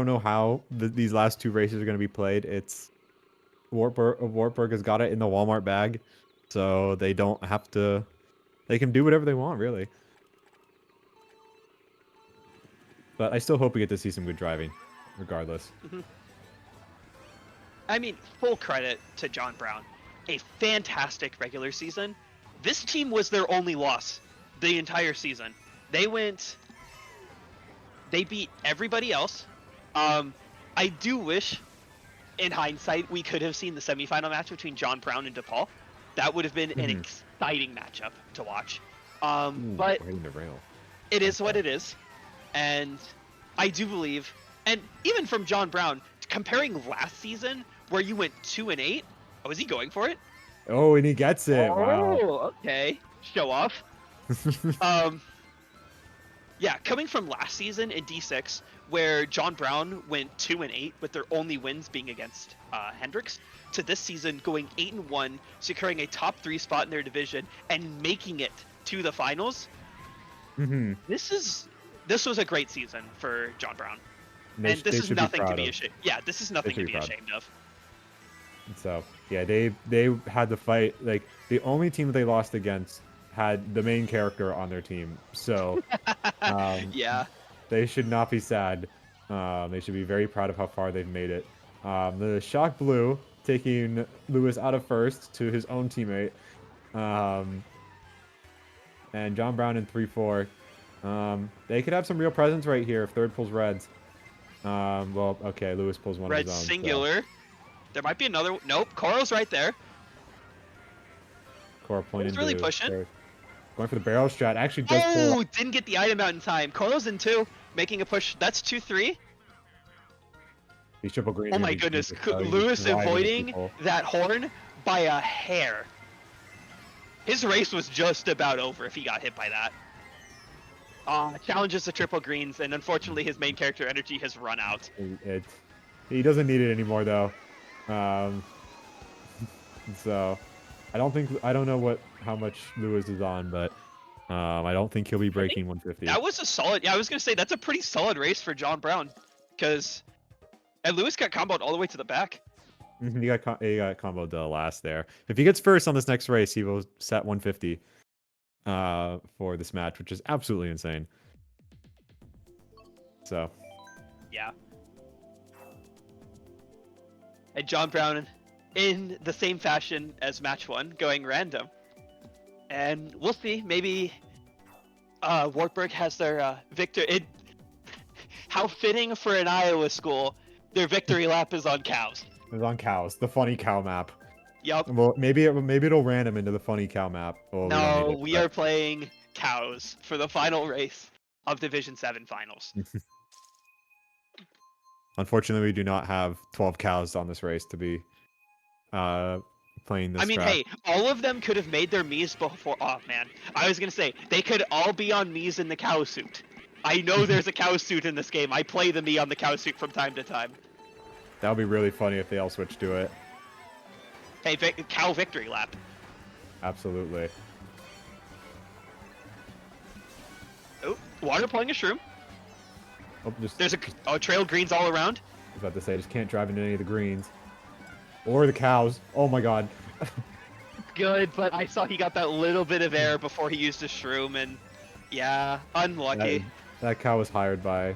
know how these last two races are going to be played. It's Wartburg has got it in the Walmart bag, so they don't have to. They can do whatever they want, really. But I still hope we get to see some good driving, regardless.
I mean, full credit to John Brown. A fantastic regular season. This team was their only loss the entire season. They beat everybody else. I do wish, in hindsight, we could have seen the semifinal match between John Brown and DePaul. That would have been an exciting matchup to watch.
Ooh,
But
right in the rail.
it is what it is. And I do believe, and even from John Brown, comparing last season where you went 2-8, oh, is he going for it?
Oh, and he gets it. Wow.
Okay. Show off. Yeah, coming from last season in D6, where John Brown went 2-8 with their only wins being against Hendricks, to this season going 8-1, securing a top 3 spot in their division and making it to the finals. This was a great season for John Brown, and this is nothing to be ashamed. Yeah, this is nothing to be ashamed of.
So yeah, they had to fight. Like the only team that they lost against had the main character on their team, so
Yeah.
they should not be sad. They should be very proud of how far they've made it. The Shock Blue taking Lewis out of first to his own teammate, and John Brown in 3-4. They could have some real presence right here if third pulls reds. Well, okay, Lewis pulls one
Red
of his own.
singular. So. There might be another. Nope, Coro's right there.
Coro pointing.
Really pushing.
Going for the barrel strat. Actually does pull.
Oh, didn't get the item out in time. Coro's in 2, making a push. That's 2-3.
These triple green.
Oh my goodness, Lewis avoiding that horn by a hair. His race was just about over if he got hit by that. Challenges the triple greens, and unfortunately his main character energy has run out.
He doesn't need it anymore though. So I don't know how much Lewis is on, but I don't think he'll be breaking 150.
That was a solid. Yeah, I was gonna say that's a pretty solid race for John Brown, and Lewis got comboed all the way to the back.
He got comboed the last there. If he gets first on this next race, he will set 150 for this match, which is absolutely insane. So
yeah. And John Brown, in the same fashion as match 1, going random. And we'll see. Maybe Wartburg has their victory. How fitting for an Iowa school. Their victory lap is on cows.
It's on cows. The funny cow map.
Yup.
Well, maybe it'll random into the funny cow map. Oh,
no, we are playing cows for the final race of Division 7 finals.
Unfortunately, we do not have 12 cows on this race to be playing this.
I mean, hey, all of them could have made their Miis before. Oh man, I was gonna say they could all be on Miis in the cow suit. I know there's a cow suit in this game. I play the Mii on the cow suit from time to time.
That would be really funny if they all switched to it.
Hey, cow victory lap.
Absolutely.
Oh, water pulling a shroom.
Oh,
there's a trail greens all around.
I was about to say, just can't drive into any of the greens. Or the cows. Oh my god.
Good, but I saw he got that little bit of air before he used his shroom, and yeah, unlucky.
That cow was hired by...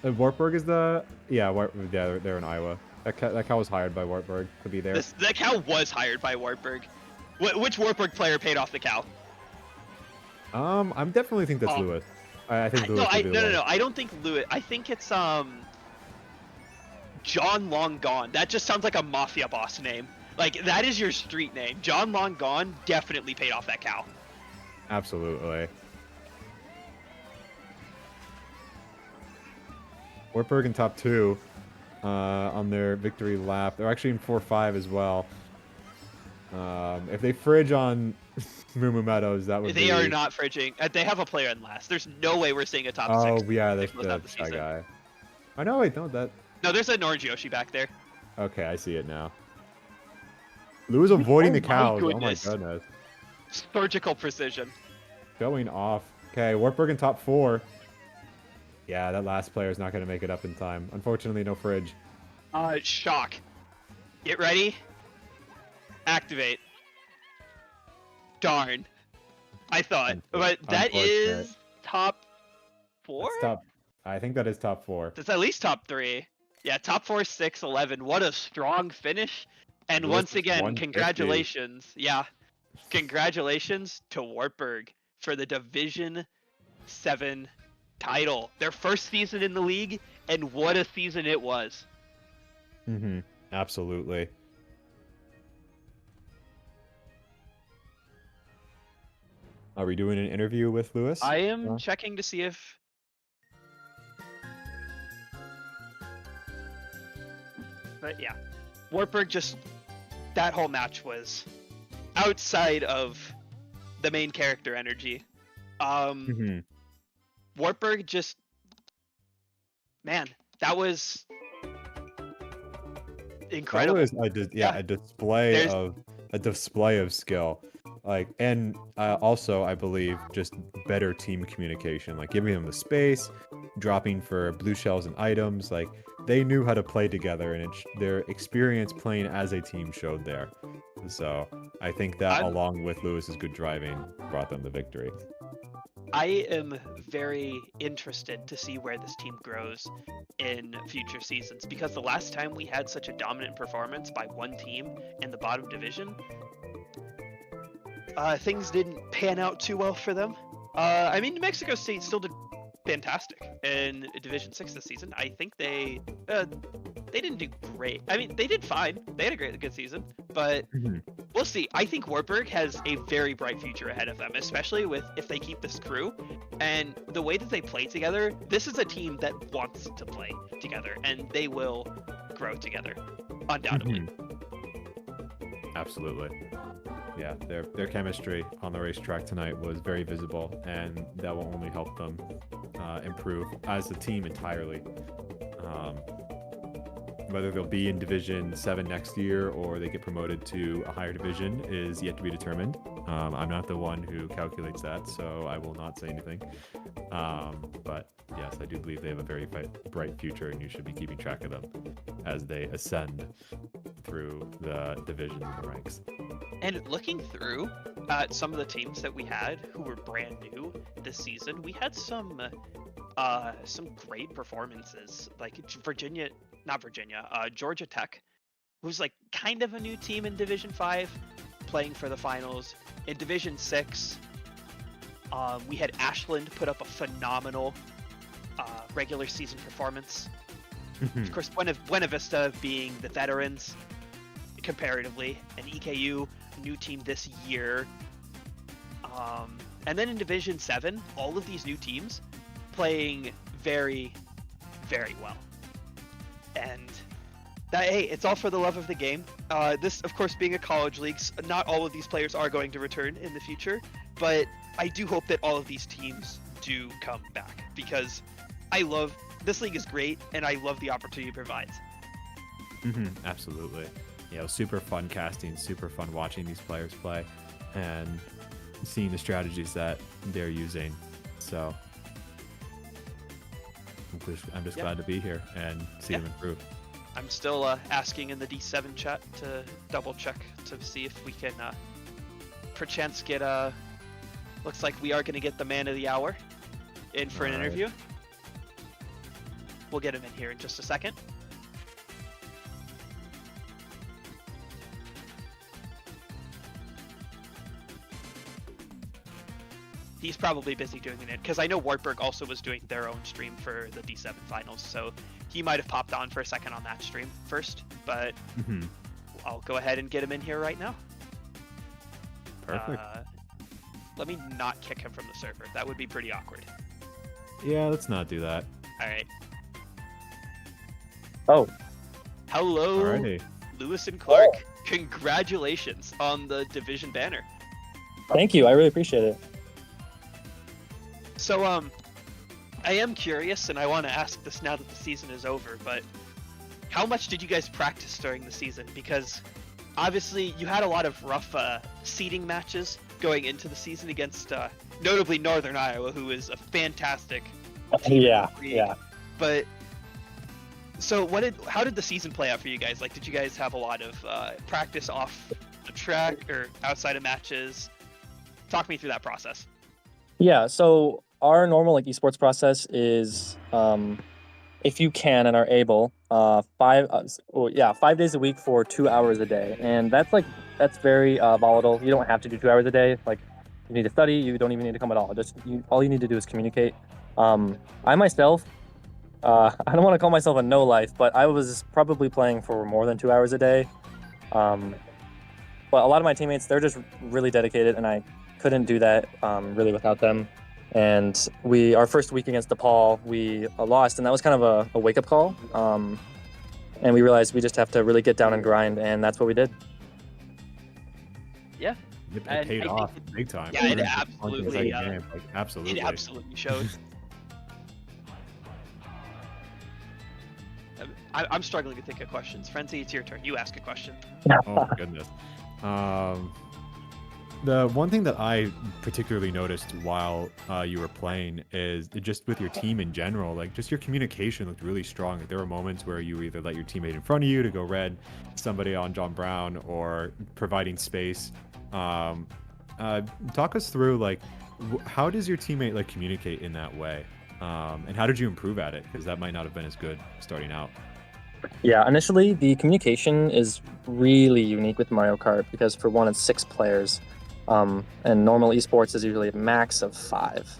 Wartburg is the... Yeah, they're in Iowa. That cow was hired by Wartburg to be there.
That cow was hired by Wartburg. Which Wartburg player paid off the cow?
I'm definitely think that's
Um,
Lewis. I think
no,
Lewis would be the
no, no,
one.
no. I don't think Lewis. I think it's John Long Gone. That just sounds like a mafia boss name. Like that is your street name. John Long Gone definitely paid off that cow.
Absolutely. Wartburg in top 2 on their victory lap. They're actually in 4-5 as well. If they fridge on Moo Meadows, that would
They are
be...
not fridging. They have a player in last. There's no way we're seeing a top
Oh,
six
yeah,
to
there's
close out
the
the
shy
season.
guy. Oh, no, wait, no, that...
No, there's an orange Yoshi back there.
Okay, I see it now. Lewis avoiding
Oh
the
my
cows. Oh, my
goodness.
goodness.
Surgical precision.
Going off. Okay, Wartburg in top 4. Yeah, that last player is not going to make it up in time. Unfortunately, no fridge.
Shock. Get ready. Activate. Darn. I thought. But that
Unfortunate.
is top 4?
That's top... I think that is top 4.
That's at least top 3. Yeah, top 4, 6, 11. What a strong finish. And
Lewis
once
is
again,
150.
congratulations. Yeah. Congratulations to Wartburg for the Division 7 title. Their first season in the league, and what a season it was.
Mm-hmm. Absolutely. Are we doing an interview with Lewis?
I am checking to see if... But yeah, Wartburg just... That whole match was outside of the main character energy.
Mm-hmm.
Wartburg just... Man, that was... incredible.
That was
Yeah.
a display of skill. Like, and also I believe just better team communication, like giving them the space, dropping for blue shells and items. Like they knew how to play together, and their experience playing as a team showed there. So I think that along with Lewis's good driving brought them the victory.
I am very interested to see where this team grows in future seasons, because the last time we had such a dominant performance by one team in the bottom division, things didn't pan out too well for them. I mean, New Mexico State still did fantastic in Division 6 this season. I think they didn't do great. I mean, they did fine. They had a good season, but we'll see. I think Wartburg has a very bright future ahead of them, especially if they keep this crew and the way that they play together. This is a team that wants to play together, and they will grow together, undoubtedly.
Absolutely. Yeah, their chemistry on the racetrack tonight was very visible, and that will only help them improve as a team entirely. Whether they'll be in Division 7 next year or they get promoted to a higher division is yet to be determined. I'm not the one who calculates that, so I will not say anything. But yes, I do believe they have a very bright future, and you should be keeping track of them as they ascend through the division and the ranks.
And looking through some of the teams that we had who were brand new this season, we had some great performances, like Georgia Tech, who's like kind of a new team in Division 5, playing for the finals. In Division 6, we had Ashland put up a phenomenal regular season performance. Of course, Buena Vista being the veterans comparatively, and EKU, new team this year. And then in Division 7, all of these new teams playing very, very well. And hey, it's all for the love of the game. This, of course, being a college league, not all of these players are going to return in the future, but I do hope that all of these teams do come back, because this league is great, and I love the opportunity it provides.
Absolutely. Yeah, it was super fun casting, super fun watching these players play, and seeing the strategies that they're using. So I'm just glad to be here and see them improve.
I'm still asking in the D7 chat to double check to see if we can perchance get looks like we are going to get the man of the hour in for an interview. We'll get him in here in just a second. he's probably busy doing it, because I know Wartburg also was doing their own stream for the D7 finals, so he might have popped on for a second on that stream first, but I'll go ahead and get him in here right now.
Perfect.
Let me not kick him from the server. That would be pretty awkward.
Yeah, let's not do that.
All right.
Oh.
Hello,
Alrighty.
Lewis and Clark. Congratulations on the division banner.
Thank you. I really appreciate it.
So, I am curious, and I want to ask this now that the season is over, but how much did you guys practice during the season? Because obviously you had a lot of rough seeding matches going into the season against notably Northern Iowa, who is a fantastic team.
Yeah.
But so how did the season play out for you guys? Like, did you guys have a lot of practice off the track or outside of matches? Talk me through that process.
Yeah, so our normal like esports process is if you can and are able, 5 days a week for 2 hours a day. And that's very volatile. You don't have to do 2 hours a day. Like, you need to study, you don't even need to come at all. All you need to do is communicate. I myself, I don't want to call myself a no life, but I was probably playing for more than 2 hours a day. But a lot of my teammates, they're just really dedicated, and I couldn't do that really without them. And our first week against DePaul, we lost, and that was kind of a wake-up call. And we realized we just have to really get down and grind, and that's what we did.
Yeah.
It paid off big time.
Yeah, it absolutely,
absolutely.
It absolutely showed. I'm struggling to think of questions. Frenzy, it's your turn. You ask a question.
Oh, goodness. The one thing that I particularly noticed while you were playing is just with your team in general, like just your communication looked really strong. Like, there were moments where you either let your teammate in front of you to go red, somebody on John Brown, or providing space. Talk us through, like, how does your teammate like communicate in that way? And how did you improve at it? Because that might not have been as good starting out.
Yeah, initially the communication is really unique with Mario Kart because, for one, it's 6 players. And normal esports is usually a max of 5.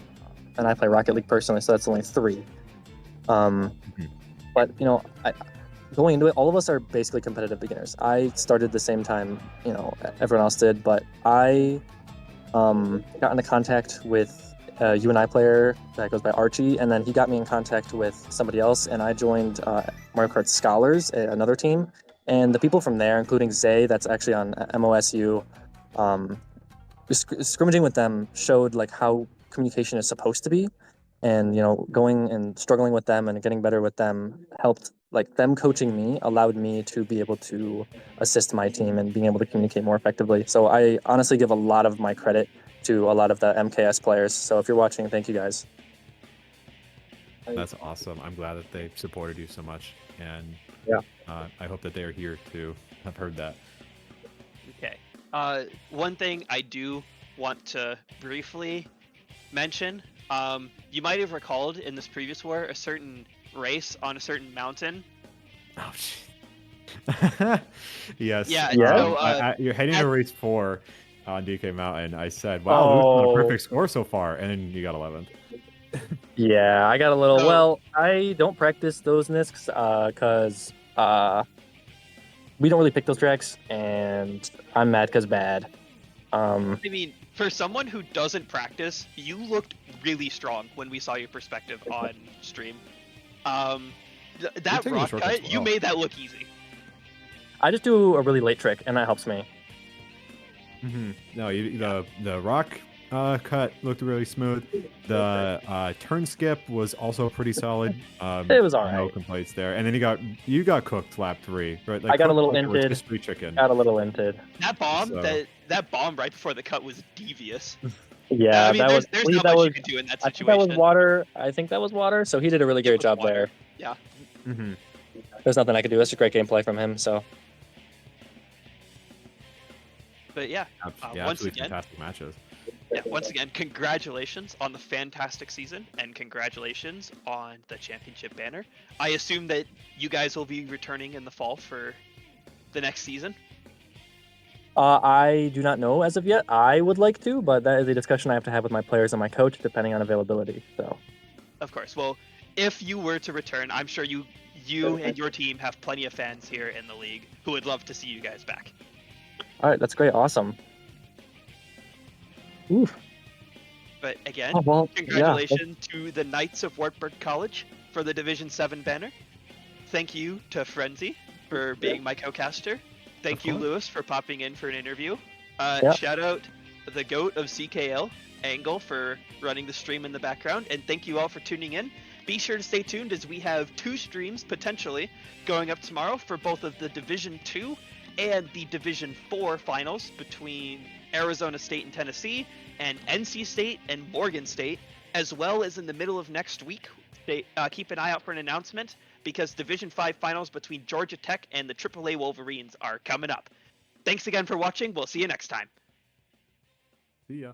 And I play Rocket League personally, so that's only 3. But, going into it, all of us are basically competitive beginners. I started the same time, everyone else did, but I got into contact with a UNI player that goes by Archie, and then he got me in contact with somebody else, and I joined Mario Kart Scholars, another team. And the people from there, including Zay, that's actually on MOSU, scrimmaging with them showed like how communication is supposed to be, and going and struggling with them and getting better with them helped. Like, them coaching me allowed me to be able to assist my team and being able to communicate more effectively. So I honestly give a lot of my credit to a lot of the MKS players. So if you're watching, thank you guys.
That's awesome. I'm glad that they supported you so much, and I hope that they are here to have heard that.
Okay. One thing I do want to briefly mention, you might have recalled in this previous war a certain race on a certain mountain.
Oh, shit. Yes.
Yeah.
Yeah.
You're heading to race 4 on DK Mountain. I said, wow, Luke's on a perfect score so far, and then you got 11th.
Yeah, I got a little. Well, I don't practice those NISCs because we don't really pick those tracks, and I'm mad because bad.
I mean, for someone who doesn't practice, you looked really strong when we saw your perspective on stream. That rock cut, you made that look easy.
I just do a really late trick, and that helps me.
No, the rock cut looked really smooth. The turn skip was also pretty solid.
It was all right.
No complaints there. And then you got cooked lap 3, right? Like,
I got a little inted.
Crispy chicken.
Got a little inted.
That bomb, that bomb right before the cut was devious.
Yeah,
I mean, there's not much you can do in that situation.
I think that was water. So he did a really great job there.
Yeah.
There's nothing I could do. That's a great gameplay from him. So.
But yeah, once again,
fantastic matches.
Yeah, once again, congratulations on the fantastic season, and congratulations on the championship banner. I assume that you guys will be returning in the fall for the next season.
I do not know as of yet. I would like to, but that is a discussion I have to have with my players and my coach, depending on availability. So,
Of course. Well, if you were to return, I'm sure you and your team have plenty of fans here in the league who would love to see you guys back.
all right, that's great. Awesome. Oof.
But again,
Oh, well, yeah.
congratulations to the Knights of Wartburg College for the Division 7 banner. Thank you to Frenzy for being my co-caster. Thank
Of
you,
course.
Lewis, for popping in for an interview.
Yeah.
Shout out the GOAT of CKL, Angle, for running the stream in the background. And thank you all for tuning in. Be sure to stay tuned as we have 2 streams potentially going up tomorrow for both of the Division 2 and the Division 4 finals between Arizona State and Tennessee, and NC State and Morgan State, as well as in the middle of next week. Keep an eye out for an announcement because Division 5 finals between Georgia Tech and the AAA Wolverines are coming up. Thanks again for watching. We'll see you next time.
See ya.